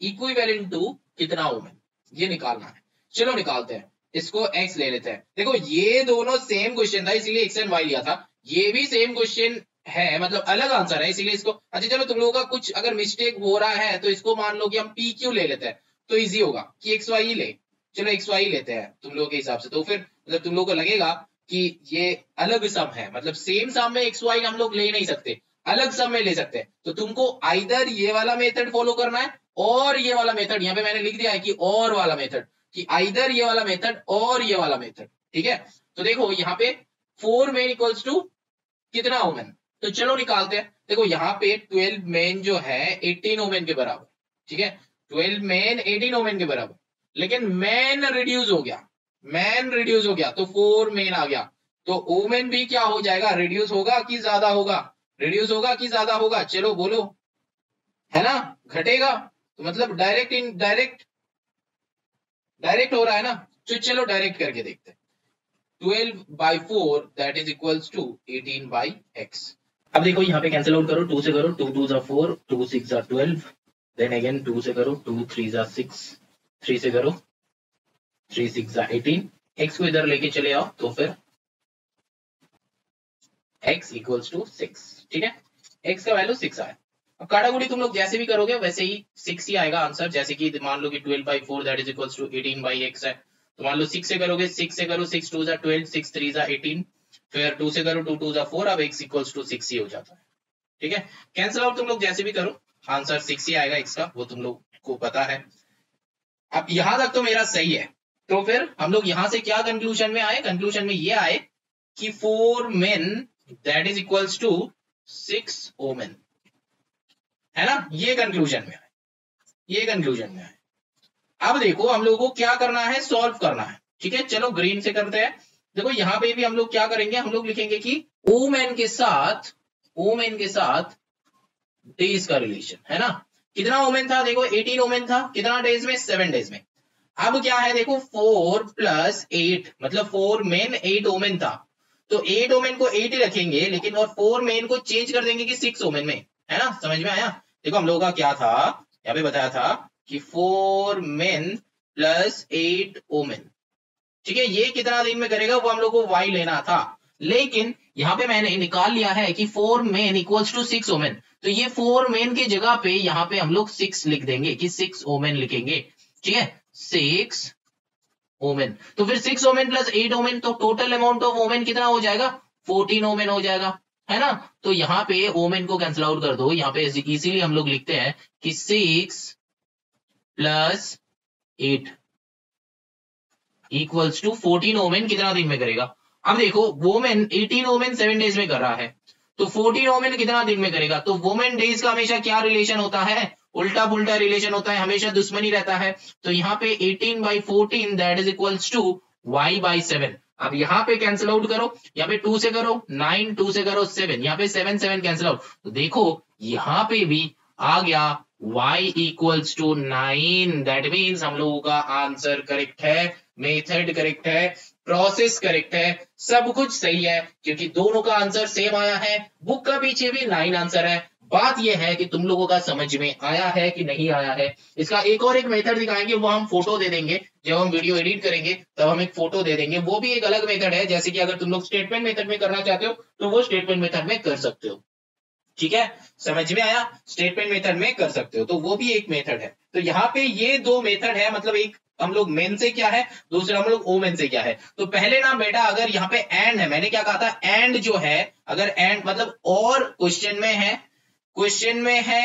इक्विवेलेंट टू कितना वोमेन, ये निकालना है। चलो निकालते हैं, इसको x ले लेते हैं। देखो ये दोनों सेम क्वेश्चन था इसीलिए x एंड y लिया था, ये भी सेम क्वेश्चन है, मतलब अलग आंसर है इसीलिए इसको। अच्छा चलो तुम लोगों का कुछ अगर मिस्टेक हो रहा है तो इसको मान लो कि हम PQ ले लेते हैं, तो इजी होगा कि XY ही ले, चलो XY लेते हैं तुम लोगों के हिसाब से, तो फिर मतलब तुम लोगों को लगेगा कि ये अलग सम है, मतलब सेम सम में XY हम लोग ले नहीं सकते, अलग सब में ले सकते हैं। तो तुमको आइदर ये वाला मेथड फॉलो करना है और ये वाला मेथड, यहाँ पे मैंने लिख दिया है कि और वाला मेथड, कि आइदर ये वाला मेथड और ये वाला मेथड, ठीक है। तो देखो यहाँ पे 4 मेन इक्वल्स टू कितना ओमेन, तो चलो निकालते हैं। देखो यहाँ पे 12 मेन जो है 18 ओमेन के बराबर, ठीक है, 12 मेन 18 ओमेन के बराबर, लेकिन मैन रिड्यूस हो गया, मैन रिड्यूस हो गया तो 4 मेन आ गया, तो ओमेन भी क्या हो जाएगा, रिड्यूस होगा कि ज्यादा होगा, रिड्यूस होगा कि ज्यादा होगा, चलो बोलो, है ना, घटेगा, तो मतलब डायरेक्ट इन डायरेक्ट डायरेक्ट हो रहा है ना, तो चलो डायरेक्ट करके देखते हैं। 12/4 that is equals to 18/x। अब देखो यहाँ पे कैंसिल आउट करो, 2 से करो, 2 2 जा 4, 2 6 जा 12, देन अगेन 2 से करो, 2 3 जा 6, 3 से करो, 3 6 जा 18, x को इधर लेके चले आओ तो फिर x इक्वल्स टू 6, ठीक है, x का वैल्यू 6 आया। अब काटाकुटी तुम लोग जैसे भी करोगे वैसे ही 6 ही आएगा आंसर, जैसे कि मान लो कि 12/4 that is equals to 18/x है, तो मान लो 6 से करोगे, 6 से करो, 6 2 जा 12, 6 3 जा 18, फिर 2 से करो, 2 2 जा 4, अब x इक्वल्स टू 6 ही हो जाता है, ठीक है। कैंसिल आउट तुम लोग जैसे भी करो आंसर 6 ही आएगा x का, वो तुम लोग को पता है। अब यहां तक तो मेरा सही है, तो फिर हम लोग यहां से क्या कंक्लूजन में आए, कंक्लूजन में ये आए कि 4 men that is equals to 6 women, है ना, ये कंक्लूजन में आए, ये कंक्लूजन में आए। अब देखो हम लोगों को क्या करना है, सॉल्व करना है, ठीक है, चलो ग्रीन से करते हैं। देखो यहां पे भी हम लोग क्या करेंगे, हम लोग लिखेंगे कि ओमेन के साथ डेज का रिलेशन, है ना, कितना ओमेन था, देखो 18 ओमेन था, कितना डेज में, 7 डेज में। अब क्या है, देखो 4 + 8 मतलब 4 मेन 8 ओमेन था, तो 8 ओमेन को 8 ही रखेंगे, लेकिन और 4 मेन को चेंज कर देंगे कि 6 ओमेन में, है ना, समझ में आया। देखो हम लोगों का क्या था, यहाँ पे बताया था कि 4 मेन + 8 ओमेन, ठीक है, ये कितना दिन में करेगा वो हम लोग को y लेना था, लेकिन यहाँ पे मैंने निकाल लिया है कि 4 मेन इक्वल्स टू 6 ओमेन, तो ये 4 मेन की जगह पे यहाँ पे हम लोग 6 लिख देंगे कि 6 ओमेन लिखेंगे, ठीक है, 6 ओमेन। तो फिर 6 ओमेन + 8 ओमेन, तो टोटल अमाउंट ऑफ ओमेन कितना हो जाएगा, 14 ओमेन हो जाएगा, है ना। तो यहाँ पे ओमेन को कैंसिल आउट कर दो, यहाँ पे इसीलिए हम लोग लिखते हैं कि 6 + 8 इक्वल्स टू 14 ओमेन कितना दिन में करेगा। अब देखो वोमेन 18 ओमेन 7 डेज में कर रहा है, तो 14 ओमेन कितना दिन में करेगा, तो वोमेन डेज का हमेशा क्या रिलेशन होता है, उल्टा पुल्टा रिलेशन होता है, हमेशा दुश्मनी रहता है। तो यहाँ पे 18/14 that is equals to y/7। अब यहाँ पे कैंसिल आउट करो, यहाँ पे 2 से करो 9, 2 से करो 7, यहाँ पे 7 7 कैंसिल आउट, तो देखो यहाँ पे भी आ गया y equals to 9, that means हम लोगों का आंसर करेक्ट है, मेथड करेक्ट है, प्रोसेस करेक्ट है, सब कुछ सही है, क्योंकि दोनों का आंसर सेम आया है, बुक का पीछे भी 9 आंसर है। बात यह है कि तुम लोगों का समझ में आया है कि नहीं आया है। इसका एक मेथड दिखाएंगे, वो हम फोटो दे देंगे, जब हम वीडियो एडिट करेंगे तब हम एक फोटो दे देंगे, वो भी एक अलग मेथड है, जैसे कि अगर तुम लोग स्टेटमेंट मेथड में करना चाहते हो तो वो स्टेटमेंट मेथड में कर सकते हो, ठीक है, समझ में आया, स्टेटमेंट मेथड में कर सकते हो, तो वो भी एक मेथड है। तो यहाँ पे ये 2 मेथड है, मतलब एक हम लोग मेन से क्या है, दूसरा हम लोग ओमेन से क्या है। तो पहले ना बेटा अगर यहाँ पे एंड है, मैंने क्या कहा था, एंड जो है, अगर एंड मतलब और क्वेश्चन में है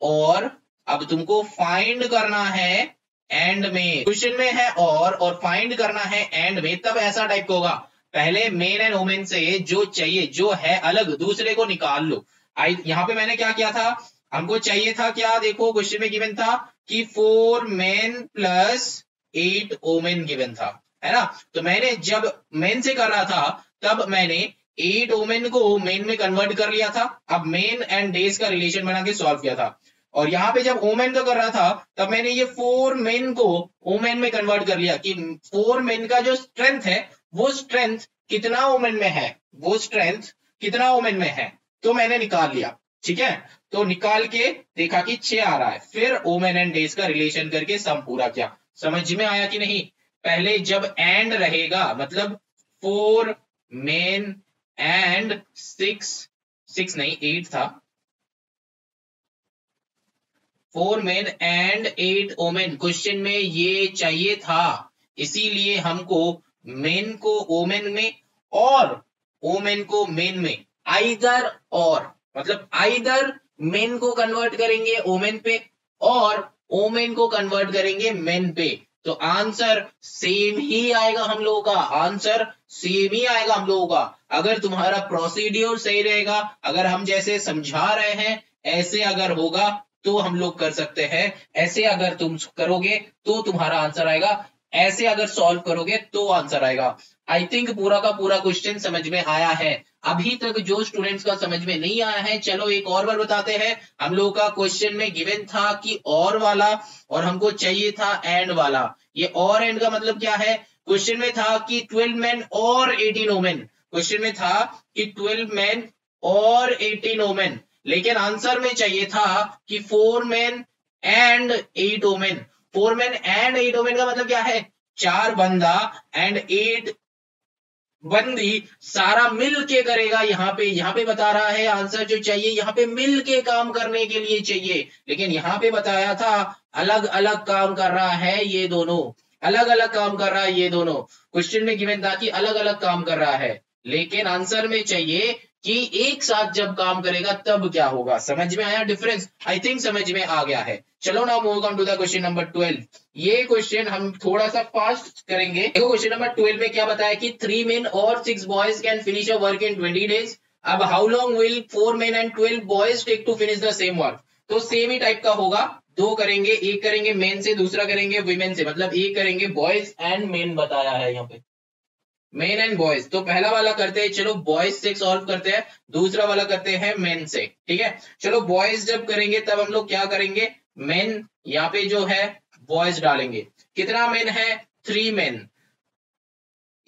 और अब तुमको फाइंड करना है एंड में, क्वेश्चन में है और फाइंड करना है एंड में, तब ऐसा टाइप का होगा, पहले मेन एंड ओमेन से जो चाहिए, जो है अलग, दूसरे को निकाल लो। यहाँ पे मैंने क्या किया था, हमको चाहिए था क्या, देखो क्वेश्चन में गिवन था कि 4 मेन + 8 ओमेन गिवन था, है ना। तो मैंने जब मेन से कर रहा था तब मैंने 8 ओमेन को मेन में कन्वर्ट कर लिया था, अब मेन एंड डेज का रिलेशन बना के सॉल्व किया था। और यहाँ पे जब ओमेन का कर रहा था तब मैंने ये 4 मेन को ओमेन में कन्वर्ट कर लिया कि 4 मेन का जो स्ट्रेंथ है वो स्ट्रेंथ कितना ओमेन में है, वो स्ट्रेंथ कितना ओमेन में है, तो मैंने निकाल लिया, ठीक है। तो निकाल के देखा कि 6 आ रहा है, फिर ओमेन एंड डेज का रिलेशन करके सम पूरा किया। समझ में आया कि नहीं। पहले जब एंड रहेगा मतलब 4 मेन एंड 6 नहीं 8 था, 4 मेन एंड 8 ओमेन क्वेश्चन में ये चाहिए था, इसीलिए हमको मेन को ओमेन में और ओमेन को मेन में, आइदर और मतलब आइदर मेन को कन्वर्ट करेंगे ओमेन पे और ओमेन को कन्वर्ट करेंगे मेन पे, तो आंसर सेम ही आएगा हम लोगों का, आंसर सेम ही आएगा हम लोगों का। अगर तुम्हारा प्रोसीड्यूर सही रहेगा, अगर हम जैसे समझा रहे हैं ऐसे अगर होगा तो हम लोग कर सकते हैं, ऐसे अगर तुम करोगे तो तुम्हारा आंसर आएगा, ऐसे अगर सॉल्व करोगे तो आंसर आएगा। आई थिंक पूरा का पूरा क्वेश्चन समझ में आया है। अभी तक जो स्टूडेंट्स का समझ में नहीं आया है, चलो एक और बार बताते हैं। हम लोग का क्वेश्चन में गिवन था कि और वाला, और हमको चाहिए था एंड वाला। ये और एंड का मतलब क्या है? क्वेश्चन में था कि 12 मेन और 18 वोमेन, क्वेश्चन में था कि 12 मेन और 18 वोमेन, लेकिन आंसर में चाहिए था कि 4 main and 8 women. 4 main and 8 women का मतलब क्या है? 4 बंदा एंड 8 बंदी सारा मिल के करेगा। यहाँ पे बता रहा है आंसर जो चाहिए यहाँ पे मिल के काम करने के लिए चाहिए, लेकिन यहाँ पे बताया था अलग अलग काम कर रहा है ये दोनों, अलग अलग काम कर रहा है ये दोनों। क्वेश्चन में गिवन था कि अलग अलग काम कर रहा है, लेकिन आंसर में चाहिए कि एक साथ जब काम करेगा तब क्या होगा। समझ में आया डिफरेंस? आई थिंक समझ में आ गया है। चलो now move on to the question number 12। ये क्वेश्चन हम थोड़ा सा फास्ट करेंगे। देखो क्वेश्चन नंबर 12 में क्या बताया कि 3 men और 6 boys can finish a work in 20 days। अब how long will 4 men and 12 boys take to finish the same work. तो सेम ही टाइप का होगा, दो करेंगे, एक करेंगे मेन से, दूसरा करेंगे वीमेन से, मतलब एक करेंगे बॉयज एंड मेन बताया है यहाँ पे, मेन एंड बॉयज। तो पहला वाला करते हैं, चलो बॉयज से सॉल्व करते हैं, दूसरा वाला करते हैं मेन से, ठीक है। चलो बॉयज जब करेंगे तब हम लोग क्या करेंगे, मेन यहाँ पे जो है बॉयज डालेंगे। कितना मेन है? 3 मेन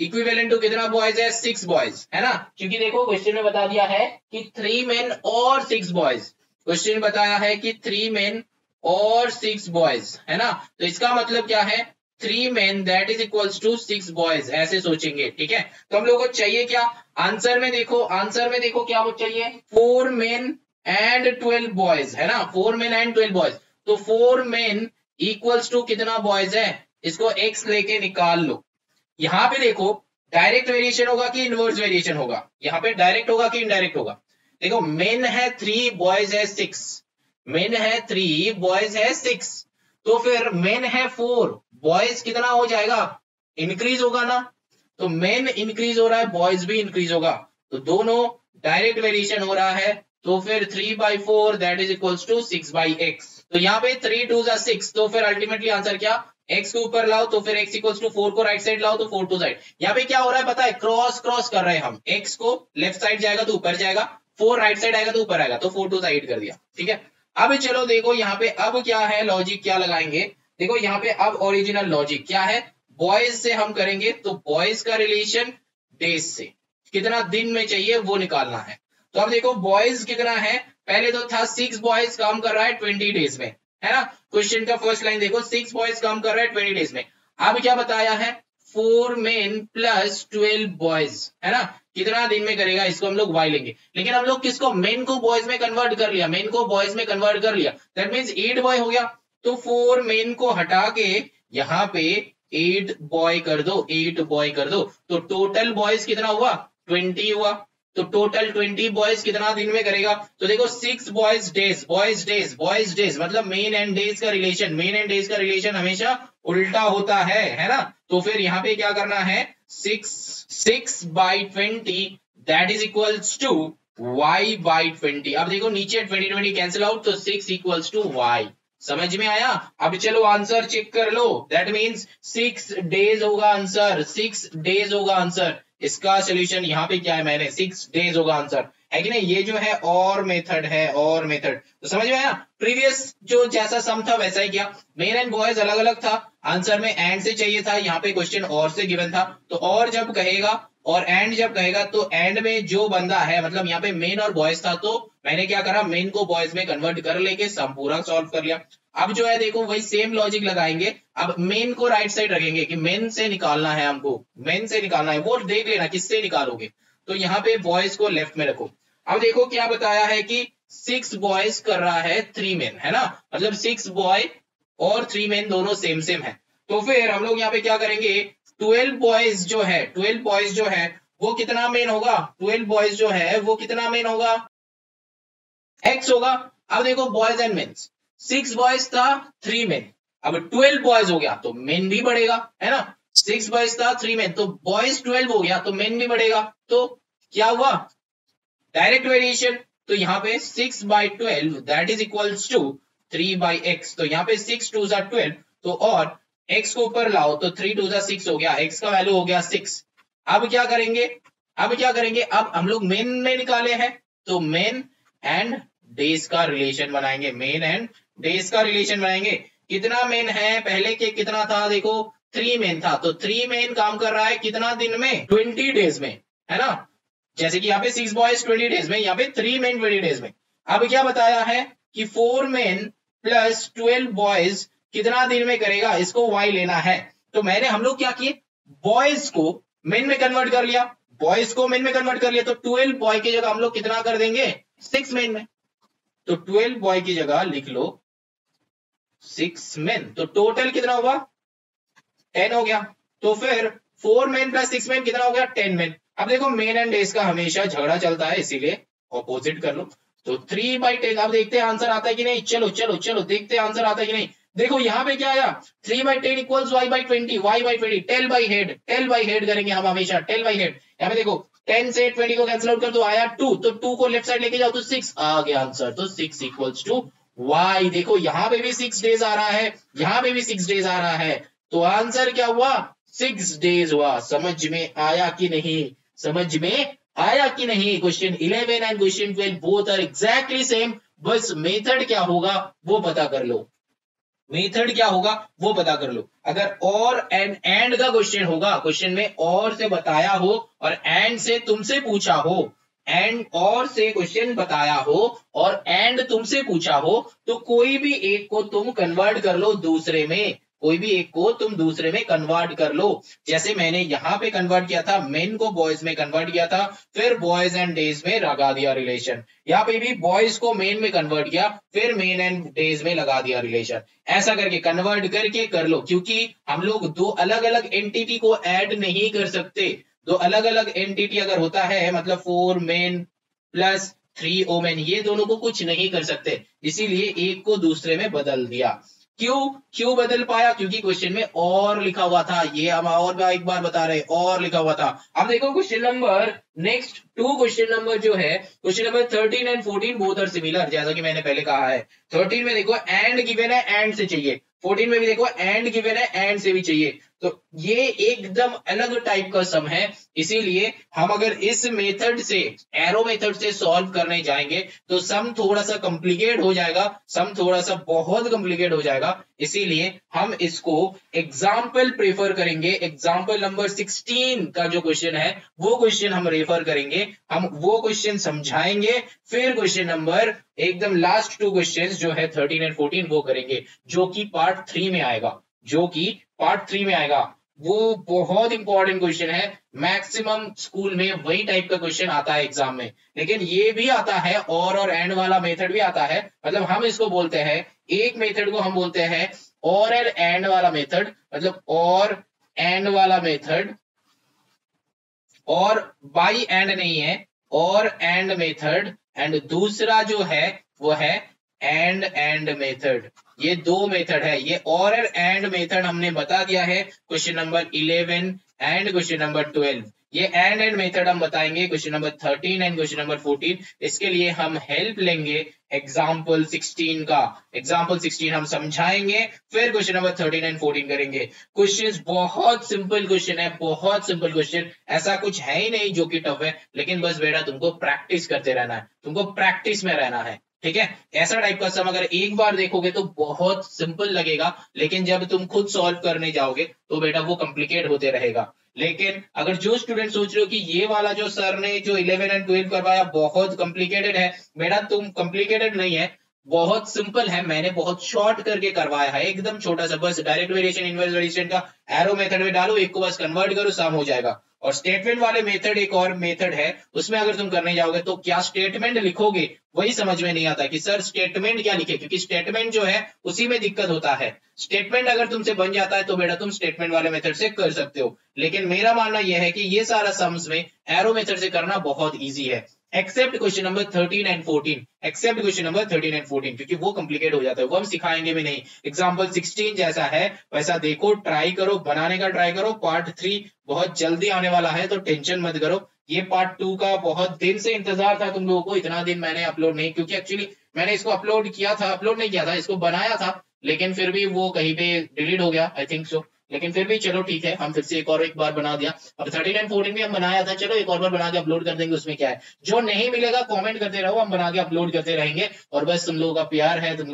इक्विवेलेंट टू कितना बॉयज है? 6 बॉयज, है ना। क्योंकि देखो क्वेश्चन में बता दिया है कि 3 मेन और 6 बॉयज, क्वेश्चन में बताया है कि 3 मेन और 6 बॉयज, है ना। तो इसका मतलब क्या है? 3 men that is equals to 6 boys, ऐसे सोचेंगे, ठीक है। तो हम लोगों को चाहिए क्या आंसर में? देखो आंसर में देखो क्या चाहिए, 4 men एंड 12 बॉयज, है ना, 4 men एंड 12 बॉयज। तो 4 men इक्वल्स टू कितना बॉयज है? इसको x लेके निकाल लो। यहाँ पे देखो डायरेक्ट वेरिएशन होगा कि इनवर्स वेरिएशन होगा, यहाँ पे डायरेक्ट होगा कि इनडायरेक्ट होगा। देखो मेन है 3 बॉयज है 6, मेन है 3 बॉयज है 6, तो फिर मेन है 4 बॉयज कितना हो जाएगा? इंक्रीज होगा ना। तो मेन इंक्रीज हो रहा है, बॉयज भी इंक्रीज होगा, तो दोनों डायरेक्ट वेरिएशन हो रहा है। तो फिर 3/4 that is equals to 6/x। तो यहाँ पे 3 2 6, तो फिर अल्टीमेटली आंसर क्या? x को ऊपर लाओ तो फिर x इक्वल्स टू 4 को राइट साइड लाओ तो 4 टू साइड। यहाँ पे क्या हो रहा है पता है? क्रॉस क्रॉस कर रहे हैं हम, x को लेफ्ट साइड जाएगा तो ऊपर जाएगा, 4 राइट साइड आएगा तो ऊपर आएगा, तो 4 टू साइड कर दिया, ठीक है। अब चलो देखो यहाँ पे अब क्या है, लॉजिक क्या लगाएंगे। देखो यहाँ पे अब ओरिजिनल लॉजिक क्या है, बॉयज से हम करेंगे तो बॉयज का रिलेशन डेज से, कितना दिन में चाहिए वो निकालना है। तो अब देखो बॉयज कितना है, पहले तो था 6 बॉयज काम कर रहा है 20 डेज में, है ना। क्वेश्चन का फर्स्ट लाइन देखो, 6 बॉयज काम कर रहा है 20 डेज में। अब क्या बताया है? 4 men प्लस 12 बॉयज, है ना, कितना दिन में करेगा, इसको हम लोग y लेंगे। लेकिन हम लोग किसको, मेन को बॉयज में कन्वर्ट कर लिया, मेन को बॉयज में कन्वर्ट कर लिया, दैट मींस 8 बॉय हो गया। तो 4 मेन को हटा के यहाँ पे 8 बॉय कर दो, 8 बॉय कर दो, तो टोटल बॉयज कितना हुआ? 20 हुआ। तो टोटल 20 बॉयज कितना दिन में करेगा? तो देखो 6 boys days, boys days, boys days, मतलब मेन एंड डेज का रिलेशन, मेन एंड डेज का रिलेशन हमेशा उल्टा होता है ना। तो फिर यहाँ पे क्या करना है, 6/20 that is equals to y/20। अब देखो नीचे 20 कैंसिल आउट, तो 6 इक्वल्स टू y। समझ में आया? अब चलो आंसर चेक कर लो, दैट मीन्स 6 डेज होगा आंसर, 6 डेज होगा आंसर। इसका सोल्यूशन यहाँ पे क्या है, मैंने 6 डेज होगा आंसर, है कि नहीं। ये जो है और मेथड है, और मेथड, तो समझ में आया। प्रीवियस जो जैसा सम था वैसा ही किया, मेन एंड बॉयज अलग अलग था, आंसर में एंड से चाहिए था, यहाँ पे क्वेश्चन और से गिवन था। तो और जब कहेगा और एंड जब कहेगा तो एंड में जो बंदा है, मतलब यहाँ पे मेन और बॉयज था, तो मैंने क्या करा, मेन को बॉयज में कन्वर्ट कर लेके सम पूरा सॉल्व कर लिया। अब जो है देखो वही सेम लॉजिक लगाएंगे, अब मेन को राइट साइड रखेंगे कि मेन से निकालना है हमको, मेन से निकालना है, वो देख लेना किससे निकालोगे। तो यहाँ पे बॉयज को लेफ्ट में रखो। अब देखो क्या बताया है कि 6 बॉयज कर रहा है 3 मेन, है ना, मतलब 6 बॉय और 3 मेन दोनों सेम सेम है। तो फिर हम लोग यहाँ पे क्या करेंगे, 12 बॉयज जो है, 12 बॉयज जो है वो कितना मेन होगा, 12 बॉयज जो है वो कितना मेन होगा, x होगा। अब देखो बॉयज एंड मेन्स, 6 बॉयज था 3 मेन, अब 12 बॉयज हो गया तो मेन भी बढ़ेगा, है ना। 6 बॉयज था 3 मेन, तो बॉयज 12 हो गया तो मेन भी बढ़ेगा, तो क्या हुआ, डायरेक्ट वेरिएशन। तो यहाँ पे 6/12 that is equals to 3/x, तो यहाँ पे 6 2 12, तो और x को ऊपर लाओ तो 3 2 6 हो गया, x का वैल्यू हो गया 6। अब क्या करेंगे, अब हम लोग मेन में निकाले हैं, तो मेन एंड डेज का रिलेशन बनाएंगे, मेन एंड डेज का रिलेशन बनाएंगे। कितना मेन है, पहले के कितना था देखो 3 मेन था, तो 3 मेन काम कर रहा है कितना दिन में, 20 डेज में, है ना। जैसे कि यहाँ पे 6 बॉयज 20 डेज में, यहाँ पे 3 मेन 20 डेज में। अब क्या बताया है कि 4 मेन प्लस 12 बॉयज कितना दिन में करेगा, इसको y लेना है। तो मैंने हम लोग क्या किए, बॉयज को मेन में कन्वर्ट कर लिया, बॉयज को मेन में कन्वर्ट कर लिया, तो 12 बॉय की जगह हम लोग कितना कर देंगे 6 मेन में, तो 12 बॉय की जगह लिख लो 6 मेन, तो टोटल कितना हुआ 10 हो गया। तो फिर 4 मेन प्लस 6 मेन कितना हो गया 10 मेन। अब देखो मेन एंड डेज का हमेशा झगड़ा चलता है, इसीलिए ऑपोजिट कर लो, तो 3/10। अब देखते हैं आंसर आता है कि नहीं, चलो चलो चलो देखते हैं आंसर आता है कि नहीं। देखो यहाँ पे क्या आया 3/10 equals y/20, y/20, tell by head करेंगे हम हमेशा, टेल बाई हेड। यहाँ पे देखो 10 से 20 को कैंसिल आउट कर दो, आया 2, तो 2 को लेफ्ट साइड लेके जाओ तो 6 आ गया आंसर, तो 6 इक्वल्स टू y। देखो यहाँ पे भी 6 डेज आ रहा है, यहाँ पे भी 6 डेज आ रहा है, तो आंसर क्या हुआ 6 डेज हुआ। समझ में आया कि नहीं, समझ में आया कि नहीं। Question 11 and question 12 both are exactly same, बस मेथड क्या होगा वो पता कर लो, मेथड क्या होगा वो पता कर लो। अगर और एंड का क्वेश्चन होगा, क्वेश्चन में और से बताया हो और एंड से तुमसे पूछा हो, एंड और से क्वेश्चन बताया हो और एंड तुमसे पूछा हो, तो कोई भी एक को तुम कन्वर्ट कर लो दूसरे में, कोई भी एक को तुम दूसरे में कन्वर्ट कर लो। जैसे मैंने यहाँ पे कन्वर्ट किया था, मेन को बॉयज में कन्वर्ट किया था, फिर बॉयज एंड डेज में लगा दिया रिलेशन। यहाँ पे भी बॉयज को मेन में कन्वर्ट किया, फिर मेन एंड डेज में लगा दिया रिलेशन। ऐसा करके कन्वर्ट करके कर लो, क्योंकि हम लोग दो अलग अलग एंटिटी को ऐड नहीं कर सकते। दो अलग अलग एंटिटी अगर होता है, मतलब 4 मेन प्लस 3 ओमेन, ये दोनों को कुछ नहीं कर सकते, इसीलिए एक को दूसरे में बदल दिया। क्यों बदल पाया, क्योंकि क्वेश्चन में और लिखा हुआ था, ये हम और एक बार बता रहे, और लिखा हुआ था। अब देखो question number next 2 question number जो है, question number 13 and 14 both are similar, जैसा कि मैंने पहले कहा है। 13 में देखो एंड गिवन है, एंड से चाहिए, 14 में भी देखो एंड गिवन है, एंड से भी चाहिए, तो ये एकदम अलग टाइप का सम है। इसीलिए हम अगर इस मेथड से, एरो मेथड से सॉल्व करने जाएंगे तो सम थोड़ा सा कॉम्प्लिकेट हो जाएगा, सम थोड़ा सा बहुत कॉम्प्लिकेट हो जाएगा। इसीलिए हम इसको एग्जाम्पल प्रेफर करेंगे, एग्जाम्पल नंबर 16 का जो क्वेश्चन है वो क्वेश्चन हम रेफर करेंगे, हम वो क्वेश्चन समझाएंगे, फिर क्वेश्चन नंबर एकदम लास्ट 2 क्वेश्चंस जो है 13 एंड 14 वो करेंगे, जो कि पार्ट 3 में आएगा, जो कि पार्ट 3 में आएगा। वो बहुत इंपॉर्टेंट क्वेश्चन है, मैक्सिमम स्कूल में वही टाइप का क्वेश्चन आता है एग्जाम में। लेकिन ये भी आता है और एंड वाला मेथड भी आता है, मतलब हम इसको बोलते हैं, एक मेथड को हम बोलते हैं और एंड वाला मेथड, मतलब और एंड वाला मेथड, और बाई एंड नहीं है, और एंड मेथड, एंड दूसरा जो है वो है एंड मेथड। ये 2 मेथड है, ये और एंड मेथड हमने बता दिया है question number 11 and question number 12। ये एंड मेथड हम बताएंगे question number 13 and question number 14। इसके लिए हम हेल्प लेंगे एग्जाम्पल 16 का, एग्जाम्पल 16 हम समझाएंगे, फिर क्वेश्चन नंबर 13 एंड 14 करेंगे। क्वेश्चंस बहुत सिंपल क्वेश्चन है, बहुत सिंपल क्वेश्चन, ऐसा कुछ है ही नहीं जो कि टफ है, लेकिन बस बेटा तुमको प्रैक्टिस करते रहना है, तुमको प्रैक्टिस में रहना है, ठीक है। ऐसा टाइप का सम अगर एक बार देखोगे तो बहुत सिंपल लगेगा, लेकिन जब तुम खुद सॉल्व करने जाओगे तो बेटा वो कॉम्प्लिकेट होते रहेगा। लेकिन अगर जो स्टूडेंट सोच रहे हो कि ये वाला जो सर ने जो 11 एंड 12 करवाया बहुत कॉम्प्लिकेटेड है, बेटा तुम कॉम्प्लिकेटेड नहीं है, बहुत सिंपल है, मैंने बहुत शॉर्ट करके करवाया है, एकदम छोटा सा, बस डायरेक्ट वेरिएशन इनवर्स वेरिएशन का एरो मेथड में डालो, एक को बस कन्वर्ट करो, सम हो जाएगा। और स्टेटमेंट वाले मेथड एक और मेथड है, उसमें अगर तुम करने जाओगे तो क्या स्टेटमेंट लिखोगे वही समझ में नहीं आता कि सर स्टेटमेंट क्या लिखे, क्योंकि स्टेटमेंट जो है उसी में दिक्कत होता है। स्टेटमेंट अगर तुमसे बन जाता है तो बेटा तुम स्टेटमेंट वाले मेथड से कर सकते हो, लेकिन मेरा मानना यह है कि ये सारा सम्स में एरो मेथड से करना बहुत ईजी है। Except question number 13 and 14, except question number 13 and 14, क्योंकि वो कॉम्प्लिकेट हो जाता है, वो हम सिखाएंगे भी नहीं। एग्जांपल 16 जैसा है वैसा देखो, ट्राई करो, बनाने का ट्राई करो। पार्ट 3 बहुत जल्दी आने वाला है, तो टेंशन मत करो। ये पार्ट 2 का बहुत दिन से इंतजार था तुम लोगों को, इतना दिन मैंने अपलोड नहीं, क्योंकि एक्चुअली मैंने इसको अपलोड किया था, अपलोड नहीं किया था, इसको बनाया था, लेकिन फिर भी वो कहीं पे डिलीट हो गया, आई थिंक सो। लेकिन फिर भी चलो ठीक है, हम फिर से एक बार बना दिया। अब 13 एंड 14 भी हम बनाया था, चलो एक और बार बना के अपलोड कर देंगे, उसमें क्या है। जो नहीं मिलेगा कमेंट करते रहो, हम बना के अपलोड करते रहेंगे। और बस तुम लोगों का प्यार है, तुम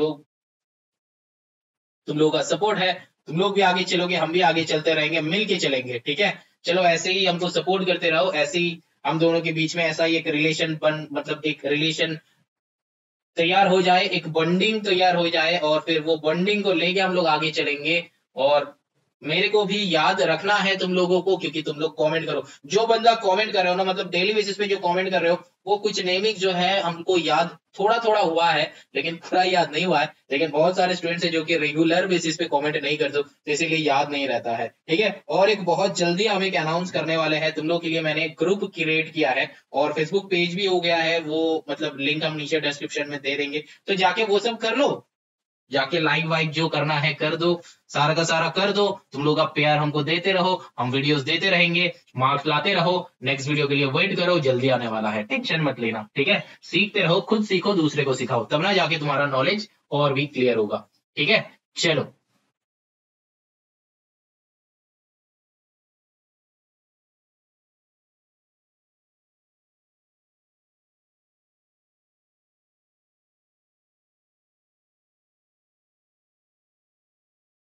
लोगों का सपोर्ट है, तुम लोग भी आगे चलोगे, हम भी आगे चलते रहेंगे, मिल के चलेंगे, ठीक है। चलो ऐसे ही हमको सपोर्ट करते रहो, ऐसे ही हम दोनों के बीच में ऐसा ही एक रिलेशन मतलब एक रिलेशन तैयार हो जाए, एक बॉन्डिंग तैयार हो जाए, और फिर वो बॉन्डिंग को लेके हम लोग आगे चलेंगे। और मेरे को भी याद रखना है तुम लोगों को, क्योंकि तुम लोग कमेंट करो, जो बंदा कमेंट कर रहे हो ना, मतलब डेली बेसिस पे जो कमेंट कर रहे हो, वो कुछ नेमिंग जो है हमको याद थोड़ा थोड़ा हुआ है, लेकिन पूरा याद नहीं हुआ है। लेकिन बहुत सारे स्टूडेंट्स हैं जो कि रेगुलर बेसिस पे कमेंट नहीं करते, तो इसीलिए याद नहीं रहता है, ठीक है। और एक बहुत जल्दी हम एक अनाउंस करने वाले हैं तुम लोग के लिए, मैंने एक ग्रुप क्रिएट किया है और फेसबुक पेज भी हो गया है, वो मतलब लिंक हम नीचे डिस्क्रिप्शन में दे देंगे, तो जाके वो सब कर लो, जाके लाइक वाइक जो करना है कर दो, सारा का सारा कर दो। तुम लोग का प्यार हमको देते रहो, हम वीडियोस देते रहेंगे, मार्क्स लाते रहो, नेक्स्ट वीडियो के लिए वेट करो, जल्दी आने वाला है, टेंशन मत लेना, ठीक है। सीखते रहो, खुद सीखो, दूसरे को सिखाओ, तब ना जाके तुम्हारा नॉलेज और भी क्लियर होगा, ठीक है। चलो